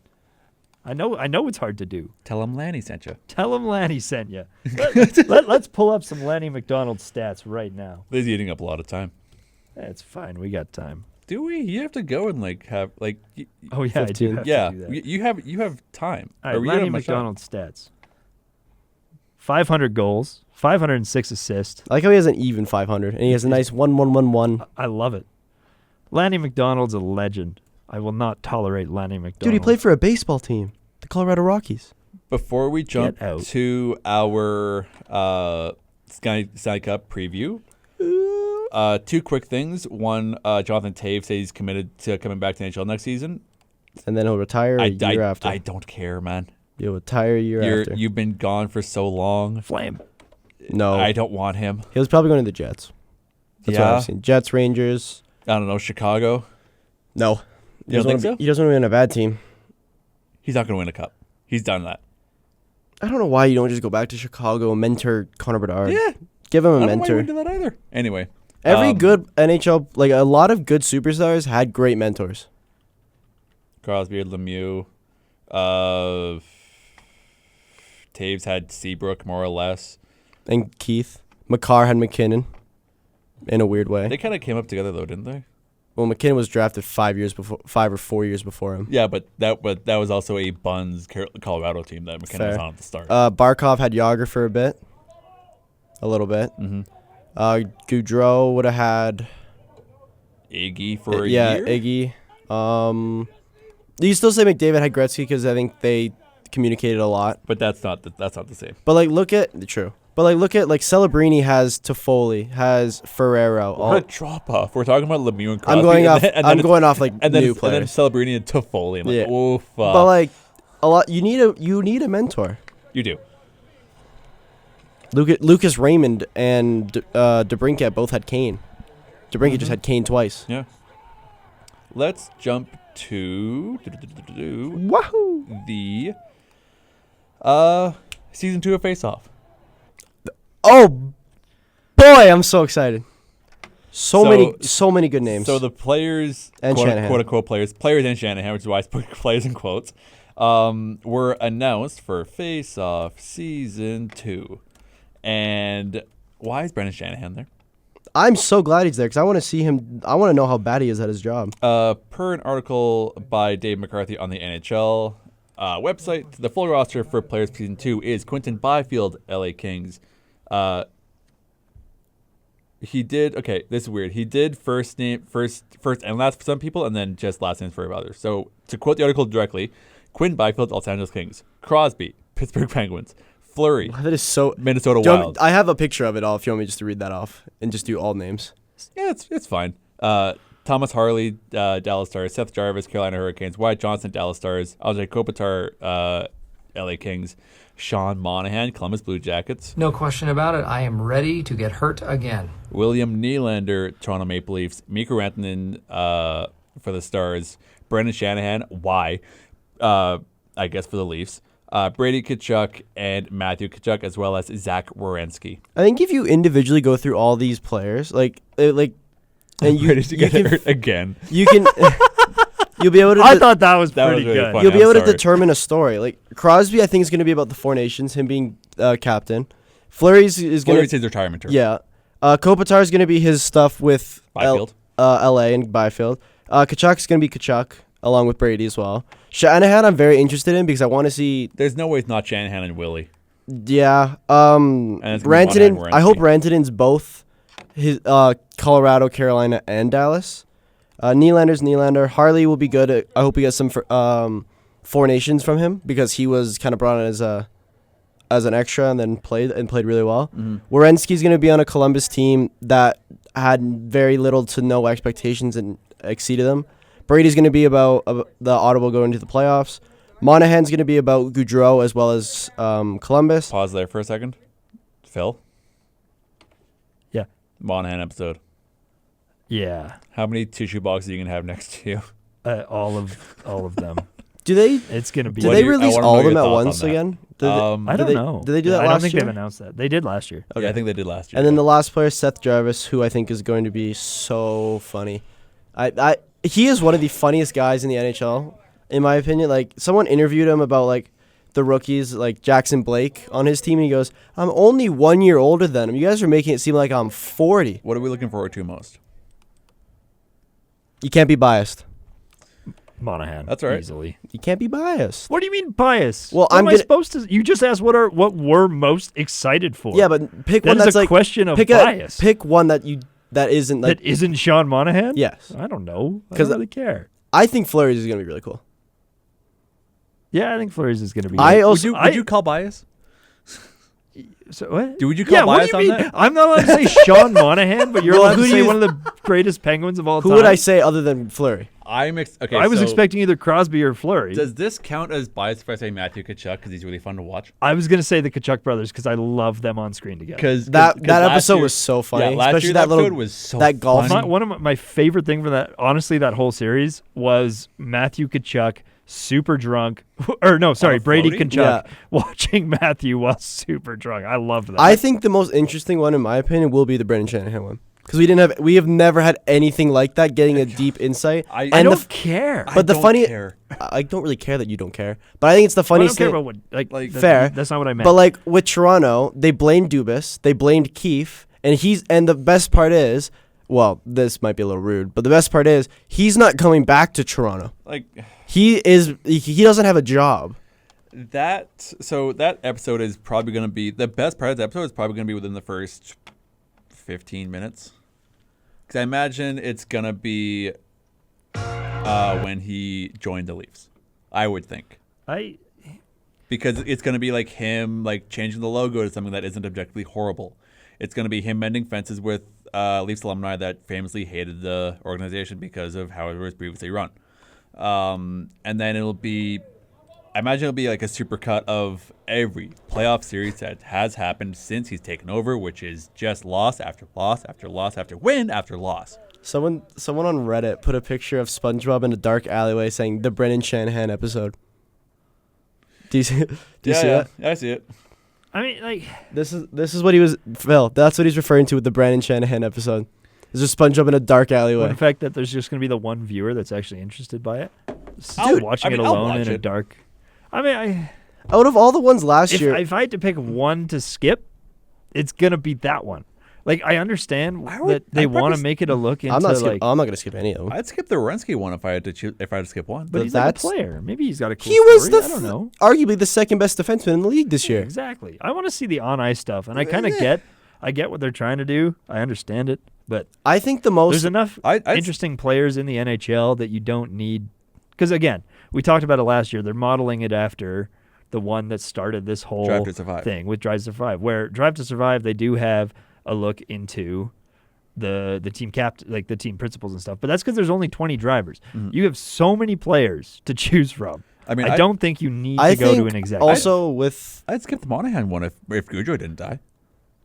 I know it's hard to do. Tell him Lanny sent you. Tell him Lanny sent you. Let's pull up some Lanny McDonald stats right now. He's eating up a lot of time. That's fine. We got time. Do we? You have to go and have Oh yeah, 15. I do have to do that. You have time. All right, Lanny McDonald stats. 500 goals, 506 assists. I like how he has an even 500, and he has a nice 1-1-1-1. I love it. Lanny McDonald's a legend. I will not tolerate Lanny McDonald. Dude, he played for a baseball team, the Colorado Rockies. Before we jump to our Sky Cup preview, 2 quick things. One, Jonathan Toews says he's committed to coming back to NHL next season. And then he'll retire a year after. I don't care, man. You'll retire a year after. You've been gone for so long. Flame. No. I don't want him. He was probably going to the Jets. That's what I've seen. Jets, Rangers. I don't know, Chicago. No. You don't think so? He doesn't want to win a bad team. He's not going to win a cup. He's done that. I don't know why you don't just go back to Chicago and mentor Connor Bedard. Yeah. Give him a I don't mentor. know why you wouldn't do that either. Anyway. Every good NHL, a lot of good superstars had great mentors. Crosby, Lemieux. Taves had Seabrook more or less. And Keith. McCarr had McKinnon in a weird way. They kind of came up together though, didn't they? Well, McKinnon was drafted 5 or 4 years before him. Yeah, but that was also a Buns Colorado team that McKinnon was on at the start. Barkov had Yager for a little bit. Mm-hmm. Goudreau would have had Iggy for a yeah, year. Iggy. You still say McDavid had Gretzky because I think they communicated a lot. But that's not the same. But like, look at Celebrini has Toffoli, has Ferrero. What a drop off. We're talking about Lemieux and Crosby. I'm going off like new players. And then Celebrini and Toffoli. And like, oh fuck. But like a lot, you need a mentor. You do. Lucas Raymond and DeBrincat both had Kane. DeBrincat just had Kane twice. Yeah. Let's jump to Wahoo! The season 2 of Face Off. Oh boy, I'm so excited. So many good names. So the players and Shanahan, quote unquote players and Shanahan, which is why I put players in quotes, were announced for Face Off season 2. And why is Brendan Shanahan there? I'm so glad he's there because I want to see him. I want to know how bad he is at his job. Per an article by Dave McCarthy on the NHL website, the full roster for players for season 2 is Quinton Byfield, LA Kings. He did this is weird. He did first and last for some people, and then just last names for others. So to quote the article directly, Quinton Byfield, Los Angeles Kings. Crosby, Pittsburgh Penguins. Fleury, that is so Minnesota Wild. I have a picture of it all if you want me just to read that off and just do all names. Yeah, it's fine. Thomas Harley, Dallas Stars. Seth Jarvis, Carolina Hurricanes. Wyatt Johnson, Dallas Stars. Ajay Kopitar, LA Kings. Sean Monahan, Columbus Blue Jackets. No question about it. I am ready to get hurt again. William Nylander, Toronto Maple Leafs. Mikko Rantanen for the Stars. Brendan Shanahan, why? I guess for the Leafs. Brady Tkachuk and Matthew Tkachuk, as well as Zach Werenski. I think if you individually go through all these players, and you ready to get hurt again. You can. You'll be able to. I thought that was pretty really good. funny. You'll be able to determine a story. Like Crosby, I think is going to be about the Four Nations, him being captain. Fleury's is going to. Fleury's his retirement tour. Yeah. Kopitar is going to be his stuff with Byfield. LA and Byfield. Tkachuk's going to be Tkachuk along with Brady as well. Shanahan, I'm very interested in because I want to see. There's no way it's not Shanahan and Willie. Yeah. Rantanen. I hope Rantanen's both his Colorado, Carolina, and Dallas. Nylander's Nylander. Harley will be good. I hope he gets some Four Nations from him because he was kind of brought in as an extra and then played really well. Mm-hmm. Werenski's going to be on a Columbus team that had very little to no expectations and exceeded them. Brady's going to be about the Ottawa going to the playoffs. Monahan's going to be about Goudreau as well as Columbus. Pause there for a second. Phil? Yeah. Monahan episode. Yeah. How many tissue boxes are you going to have next to you? All of them. Do they? It's going to be. Do they release all of them at once on again? I don't know. Did they do that last year? I don't think they've announced that. They did last year. Okay. Yeah, I think they did last year. And then the last player, Seth Jarvis, who I think is going to be so funny. He is one of the funniest guys in the NHL, in my opinion. Like, someone interviewed him about, like, the rookies, like Jackson Blake on his team, and he goes, I'm only 1 year older than him. You guys are making it seem like I'm 40. What are we looking forward to most? You can't be biased. Monahan. That's all right. Easily. You can't be biased. What do you mean biased? Well, what am I supposed to? You just asked what we're most excited for. Yeah, but pick one that's that's a like question of bias. Pick one that isn't like that isn't Sean Monahan. Yes. I don't know. I don't really care. I think Fleury's is gonna be really cool. Yeah, I think Fleury's is gonna be. Would you call bias? So what? Would you call bias on that? I'm not allowed to say Sean Monahan, but you're allowed to say one of the greatest Penguins of all time. Who would I say other than Fleury? I was expecting either Crosby or Fleury. Does this count as bias if I say Matthew Tkachuk because he's really fun to watch? I was gonna say the Tkachuk brothers because I love them on screen together. Because that episode was so funny. Yeah, especially that little was so that golf. One of my favorite thing from that, honestly, that whole series was Matthew Tkachuk super drunk, Brady Tkachuk watching Matthew while super drunk. I loved that. I think the most interesting one, in my opinion, will be the Brendan Shanahan one. because we have never had anything like that. Getting a deep insight. I don't care. But the funny, I don't really care that you don't care. But I think it's the funniest I don't thing. care about what fair. That's not what I meant. But like with Toronto, they blamed Dubas, they blamed Keefe, and the best part is, well, this might be a little rude, but the best part is he's not coming back to Toronto. Like he doesn't have a job. That episode is probably going to be the best part of the episode is probably going to be within the first 15 minutes. Because I imagine it's going to be when he joined the Leafs. I would think. Because it's going to be like him like changing the logo to something that isn't objectively horrible. It's going to be him mending fences with Leafs alumni that famously hated the organization because of how it was previously run. And then I imagine it'll be like a supercut of every playoff series that has happened since he's taken over, which is just loss after loss after loss after win after loss. Someone on Reddit put a picture of SpongeBob in a dark alleyway saying the Brendan Shanahan episode. Do you see that? Yeah, I see it. I mean, like this is what he was Phil. That's what he's referring to with the Brendan Shanahan episode. Is just SpongeBob in a dark alleyway. The fact that there's just going to be the one viewer that's actually interested by it, watching it I'll alone watch in a it. dark. I mean, out of all the ones last year, if I had to pick one to skip, it's gonna be that one. Like I understand that they want to make it a look into I'm not gonna skip any of them. I'd skip the Werenski one if I had to skip one. But he's like a player. Maybe he's got a cool He was story. I don't know. Arguably the second best defenseman in the league this year. Exactly. I want to see the on ice stuff, and I kind of get what they're trying to do. I understand it, but I think there's enough interesting players in the NHL that you don't need. Because again, we talked about it last year. They're modeling it after the one that started this whole Drive to Survive thing with Drive to Survive, where Drive to Survive they do have a look into the team like the team principles and stuff. But that's because there's only 20 drivers. Mm-hmm. You have so many players to choose from. I mean, I don't think you need to go to an exact. I'd skip the Monahan one if Gaudreau didn't die.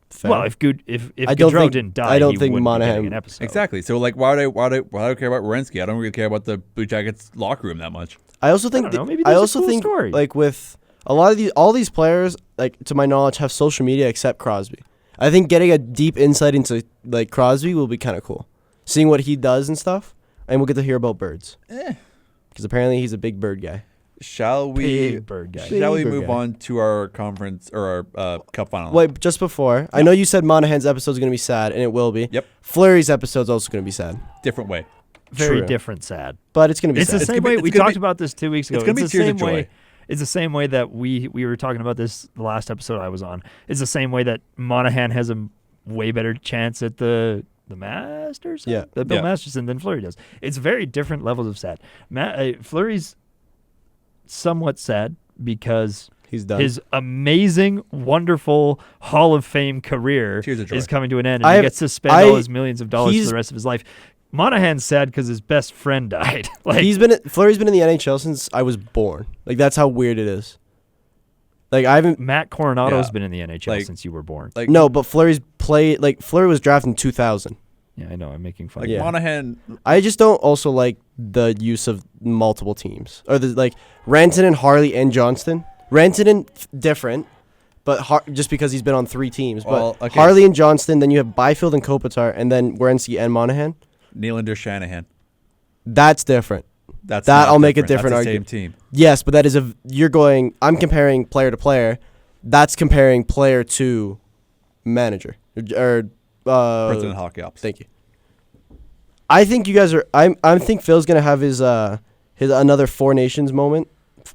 Fair. Well, if Gaudreau didn't die, I don't he think wouldn't Monahan be getting an episode. Exactly. So like, why do I care about Werenski? I don't really care about the Blue Jackets locker room that much. I also think maybe there's a cool story. like with a lot of all these players, like to my knowledge, have social media except Crosby. I think getting a deep insight into like Crosby will be kind of cool, seeing what he does and stuff, and we'll get to hear about birds. Because apparently he's a big bird guy. Shall we? Big bird guy. Shall we Big bird move guy. on to our conference or our cup final? Wait, just before, I know you said Monahan's episode is going to be sad, and it will be. Yep. Fleury's episode is also going to be sad. Different way. Very True. different sad. But it's going to be It's sad. the same way we talked about this 2 weeks ago. It's going to be the tears same of joy. way. It's the same way that we were talking about this the last episode I was on. It's the same way that Monahan has a way better chance at the Masters. Yeah. The Bill Yeah. Masterson than Fleury does. It's very different levels of sad. Fleury's somewhat sad because He's done. his amazing, wonderful Hall of Fame career Tears of joy. is coming to an end, and he gets to spend all his millions of dollars for the rest of his life. Monahan's sad because his best friend died. Like Fleury's been in the NHL since I was born. Like that's how weird it is. Like I haven't. Matt Coronado's Yeah. been in the NHL Like- since you were born. Like No, but Fleury's played. Like Fleury was drafted in 2000. Yeah, I know. I'm making fun. like of you. Monahan. I just don't also like the use of multiple teams or the like Rantanen, Harley, and Johnston. Rantanen different, but just because he's been on 3 teams. Well, But okay. Harley and Johnston, then you have Byfield and Kopitar, and then Werenski and Monahan. Nylander, Shanahan. That's different. That's That not I'll make a different. different That's the argument. same team. Yes, but that is you're going. I'm comparing player to player. That's comparing player to manager or President of Hockey Ops. Thank you. I think you guys are. I think Phil's gonna have his another Four Nations moment,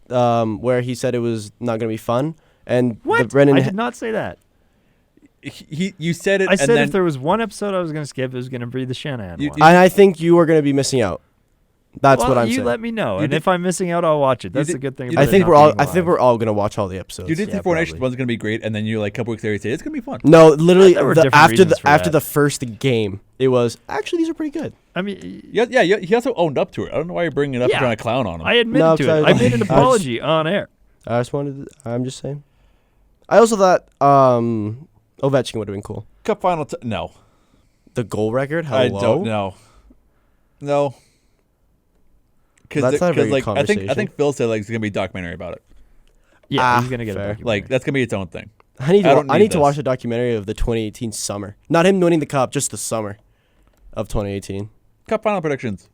where he said it was not gonna be fun. And What? Brendan, I did not say that. You said it. I and said then if there was one episode I was going to skip, it was going to be the Shanahan one. and I think you are gonna be missing out. That's well, what I'm you saying. let me know, and did- if I'm missing out, I'll watch it. That's the good thing. About I it think not we're all. being I think live. we're all gonna watch all the episodes. you did Yeah, say Four Nations probably. one's gonna be great, and then you like a couple weeks later you say it's gonna be fun. No, literally There were different after reasons for that. the first game, it was actually these are pretty good. I mean, Yeah, he also owned up to it. I don't know why you're bringing it up Yeah. and trying to clown on him. I admitted No, to 'cause it. I made an apology on air. I just wanted. I'm just saying. I also thought Ovechkin would have been cool. Cup final. No, The goal record? Hello? I don't know. No. That's not a very like good I think conversation. Phil said like it's gonna be a documentary about it. Yeah, he's going to get fair. a documentary. Like that's gonna be its own thing. I need to. I don't I need need to this. watch a documentary of the 2018 summer. Not him winning the cup, just the summer. of 2018. Cup final predictions.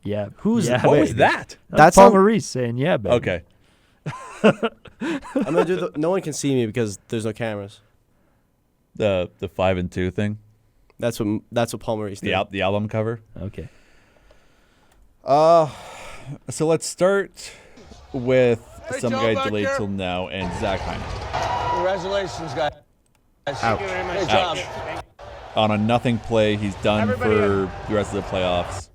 Yeah. Who's yeah, What wait, was that? That's That's Paul on- Maurice saying, yeah, baby. Okay. I'm gonna do the. No one can see me because there's no cameras. The 5 and 2 thing. That's what Paul Maurice did. The album cover. Okay. So let's start with some guy delayed till now and Zach Hyman. Congratulations, guys. Ouch. Great job. On a nothing play, he's done for the rest of the playoffs.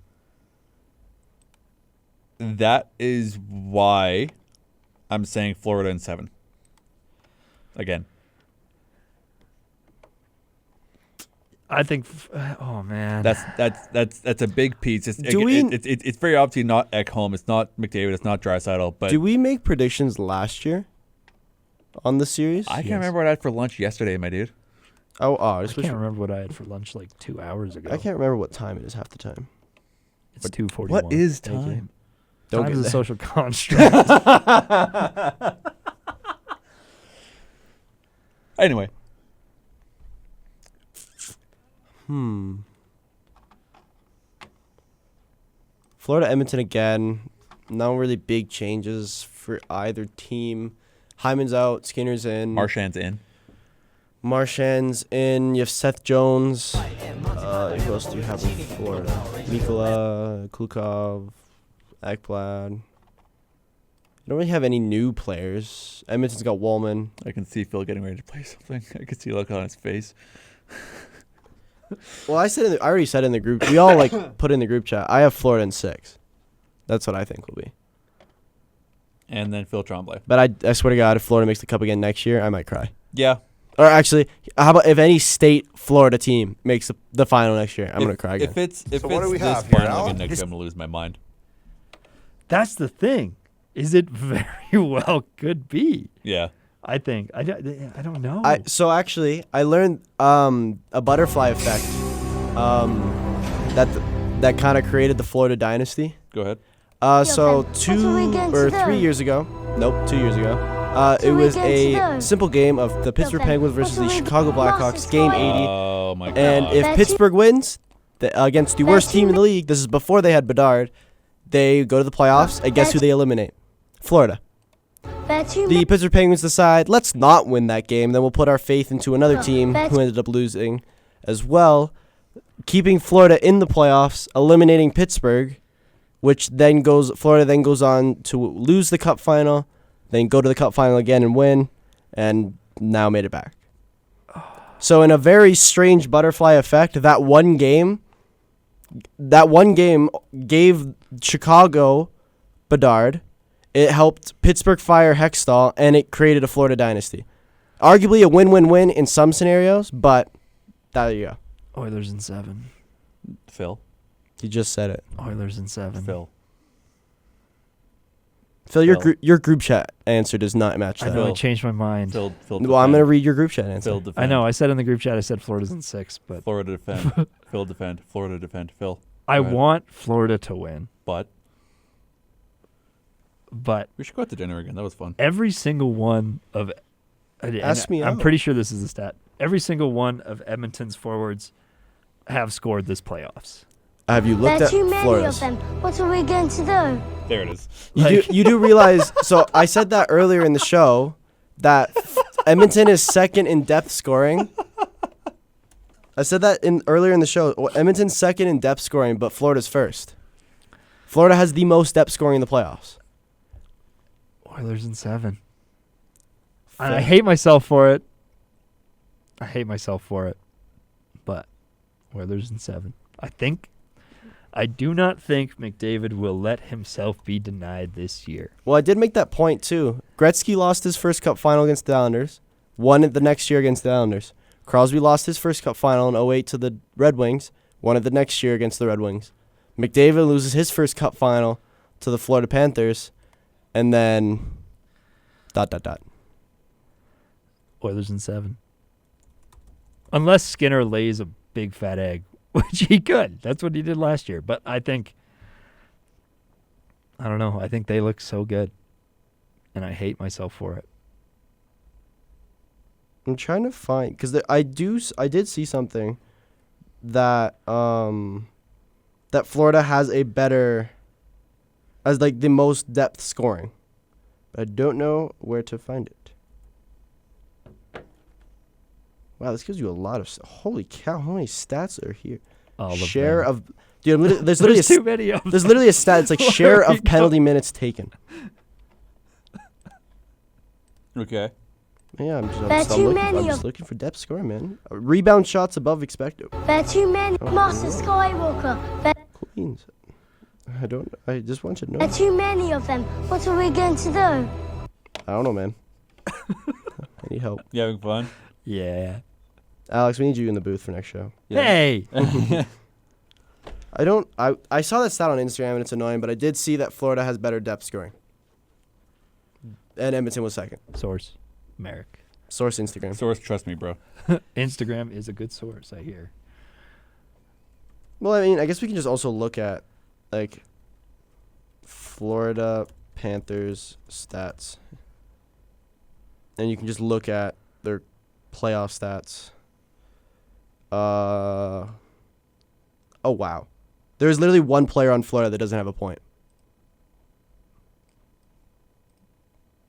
That is why I'm saying Florida in 7. Again. I think. Oh man. That's a big piece. It's, Do we- it's very obviously not Ekholm. It's not McDavid. It's not Draisaitl. But Do we make predictions last year on the series? I can't remember what I had for lunch yesterday, my dude. I I just wish can't remember what I had for lunch like 2 hours ago. I can't remember what time it is half the time. It's 2:41. What is Thank you. time? Don't Time get is a that. social construct. Anyway, Florida Edmonton again. No really big changes for either team. Hyman's out. Skinner's in. Marchand's in. Marchand's in. You have Seth Jones. Who else do you have in Florida? Mikula, Klukov, Ekblad. You don't really have any new players. Edmonton's got Wallman. I can see Phil getting ready to play something. I can see a look on his face. Well, I already said in the group. We all put in the group chat. I have Florida in 6. That's what I think will be. And then Phil Tremblay. But I swear to God, if Florida makes the cup again next year, I might cry. Yeah. Or actually, how about if any state Florida team makes the final next year? I'm gonna cry again. If it's So what do we this have here, final Al? again next year, I'm gonna lose my mind. That's the thing. Is it very well could be? Yeah. I think. I don't know. So actually, I learned a butterfly effect that kind of created the Florida dynasty. Go ahead. So 2 or 3 years ago, nope, 2 years ago, it was a simple game of the Pittsburgh Penguins versus the Chicago Blackhawks, game 80. Oh my god. And if Pittsburgh wins against the worst team in the league, this is before they had Bedard, they go to the playoffs. And guess who they eliminate? Florida. The Pittsburgh Penguins decide, let's not win that game. Then we'll put our faith into another team who ended up losing as well, keeping Florida in the playoffs, eliminating Pittsburgh, which then Florida then goes on to lose the cup final, then go to the cup final again and win, and now made it back. So in a very strange butterfly effect, that one game gave Chicago Bedard. It helped Pittsburgh fire Hextall, and it created a Florida dynasty. Arguably a win-win-win in some scenarios, but there you go. Oilers in 7. Phil. You just said it. Oilers in 7. Phil. Phil, your group chat answer does not match I that. know. I changed my mind. Phil Well, I'm going to read your group chat answer. Phil defend. I know. I said in the group chat. I said Florida's in 6, but Florida defend. Phil defend. Florida defend. Phil. I Go ahead. want Florida to win. But we should go out to dinner again. That was fun. Every single one of Ask me I'm out. pretty sure this is a stat. Every single one of Edmonton's forwards have scored this playoffs. Have you looked There are at too many Florida's? of them. What are we going to do? There it is. You do realize, so I said that earlier in the show, that Edmonton is second in depth scoring. I said that earlier in the show. Edmonton's second in depth scoring, but Florida's first. Florida has the most depth scoring in the playoffs. Oilers in 7. And I hate myself for it. But Oilers in 7. I do not think McDavid will let himself be denied this year. Well, I did make that point, too. Gretzky lost his first cup final against the Islanders. Won it the next year against the Islanders. Crosby lost his first cup final in 08 to the Red Wings. Won it the next year against the Red Wings. McDavid loses his first cup final to the Florida Panthers. And then... ... Oilers in 7. Unless Skinner lays a big fat egg, which he could. That's what he did last year. But I don't know. I think they look so good. And I hate myself for it. I'm trying to find because I did see something that that Florida has a better as like the most depth scoring. But I don't know where to find it. Wow, this gives you a lot of holy cow! How many stats are here? All of share them. of dude. There's literally too many of there's them. literally a stat. It's like Where share are we of penalty minutes taken. Okay. Yeah, I'm There are too many just of- looking for depth scoring, man. Rebound shots above expected. There are too many. Master Skywalker. Queens. I just want you to know. There are too many of them. What are we going to do? I don't know, man. I need help. You having fun? Yeah. Alex, we need you in the booth for next show. Hey. I saw that stat on Instagram and it's annoying, but I did see that Florida has better depth scoring. And Edmonton was second. Source. Merrick. Source Instagram. Source, trust me, bro. Instagram is a good source, I hear. Well, I mean, I guess we can just also look at, like, Florida Panthers stats. And you can just look at their playoff stats. Oh, wow. There's literally one player on Florida that doesn't have a point.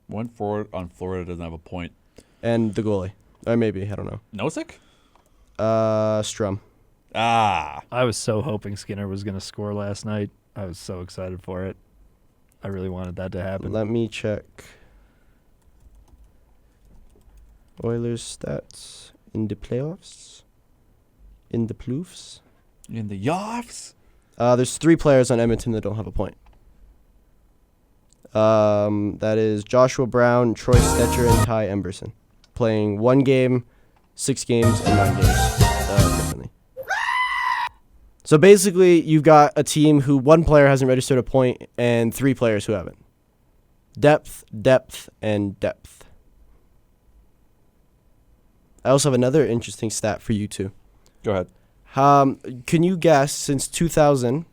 One forward on Florida doesn't have a point. And the goalie. Or maybe, I don't know. Nosek? Strum. Ah. I was so hoping Skinner was going to score last night. I was so excited for it. I really wanted that to happen. Let me check. Oilers stats in the playoffs. In the ploofs. In the Yoffs? There's 3 players on Edmonton that don't have a point. That is Joshua Brown, Troy Stetcher, and Ty Emberson. Playing 1 game, 6 games, and 9 games differently. So basically, you've got a team who 1 player hasn't registered a point and 3 players who haven't. Depth, depth, and depth. I also have another interesting stat for you two. Go ahead. Can you guess, since 2000,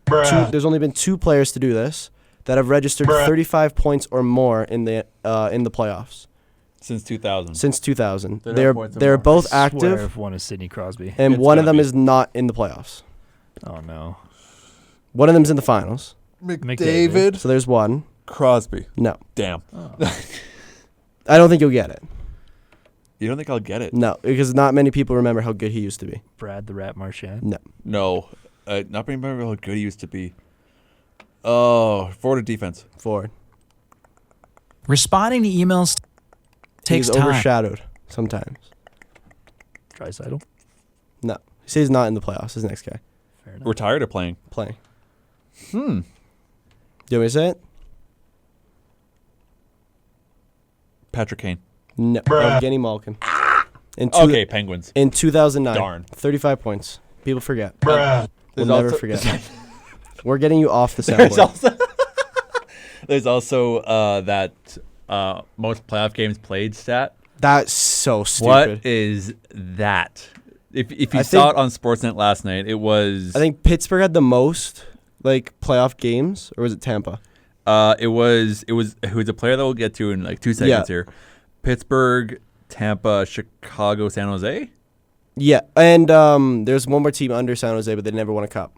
there's only been 2 players to do this that have registered 35 points or more in the playoffs. Since 2000. Since 2000. 35 points or They're more. both I swear active, if one is Sidney Crosby. and It's one of gotta them be. is not in the playoffs. Oh, no. One of them's in the finals. McDavid. So there's one. Crosby. No. Damn. I don't think you'll get it. You don't think I'll get it? No, because not many people remember how good he used to be. Brad the Rat Marchand. No. No. Not remember how good he used to be. Oh, forward or defense? Forward. Responding to emails takes He's time. overshadowed sometimes. Draisaitl. No. He says he's not in the playoffs. His next guy. Fair enough. Retired or playing? Playing. Hmm. Do you want me to say it? Patrick Kane. No. Evgeny Malkin. Okay, Penguins. In 2009. Darn. 35 points. People forget. There's We'll never also- forget. We're getting you off the There's soundboard. also, there's also that most playoff games played stat. That's so stupid. What is that? If you I saw think- it on Sportsnet last night, it was. I think Pittsburgh had the most playoff games, or was it Tampa? It was a player that we'll get to in like 2 seconds here. Pittsburgh, Tampa, Chicago, San Jose. Yeah, and there's one more team under San Jose, but they never won a cup.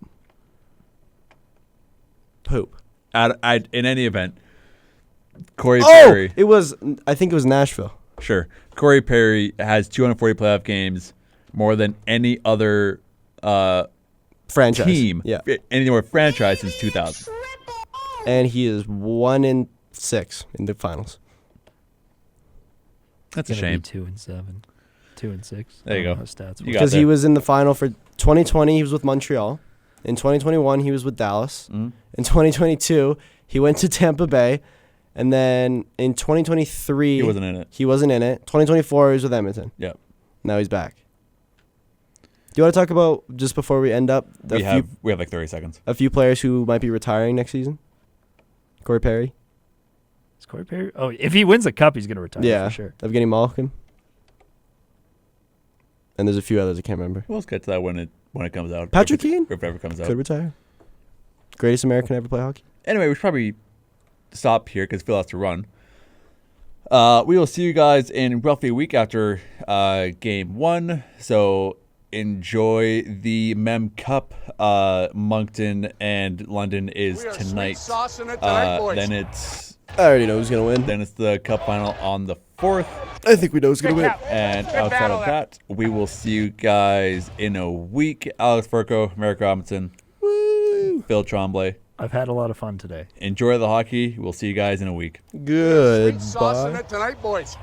Poop. In any event, Corey Oh, Perry. I think it was Nashville. Sure. Corey Perry has 240 playoff games, more than any other Franchise. team, Yeah. any more franchise since 2000. And he is 1-6 in the finals. That's a Gonna be shame. 2-7. 2-6. There you I don't go. know how stats You work. got Because he there. was in the final for 2020, he was with Montreal. In 2021, he was with Dallas. Mhm. In 2022, he went to Tampa Bay. And then in 2023, He wasn't in it. He wasn't in it. 2024, he was with Edmonton. Yep. Now he's back. Do you want to talk about, just before we end up, We have like 30 seconds. a few players who might be retiring next season? Corey Perry? Is Corey Perry? Oh, if he wins a cup, he's going to retire Yeah. for sure. Evgeny Malkin. And there's a few others I can't remember. We'll get to that when it comes out. Patrick If it- Kane? If it ever comes out. Could retire. Greatest American to ever play hockey. Anyway, we should probably stop here because Phil has to run. We will see you guys in roughly a week after game 1. So enjoy the Mem Cup. Moncton and London is tonight. Then it's... I already know who's going to win. Then it's the cup final on the 4th. I think we know who's going to win. And outside of that, we will see you guys in a week. Alex Furco, Merrick Robinson, Phil Tremblay. I've had a lot of fun today. Enjoy the hockey. We'll see you guys in a week. Goodbye. Tonight, boys.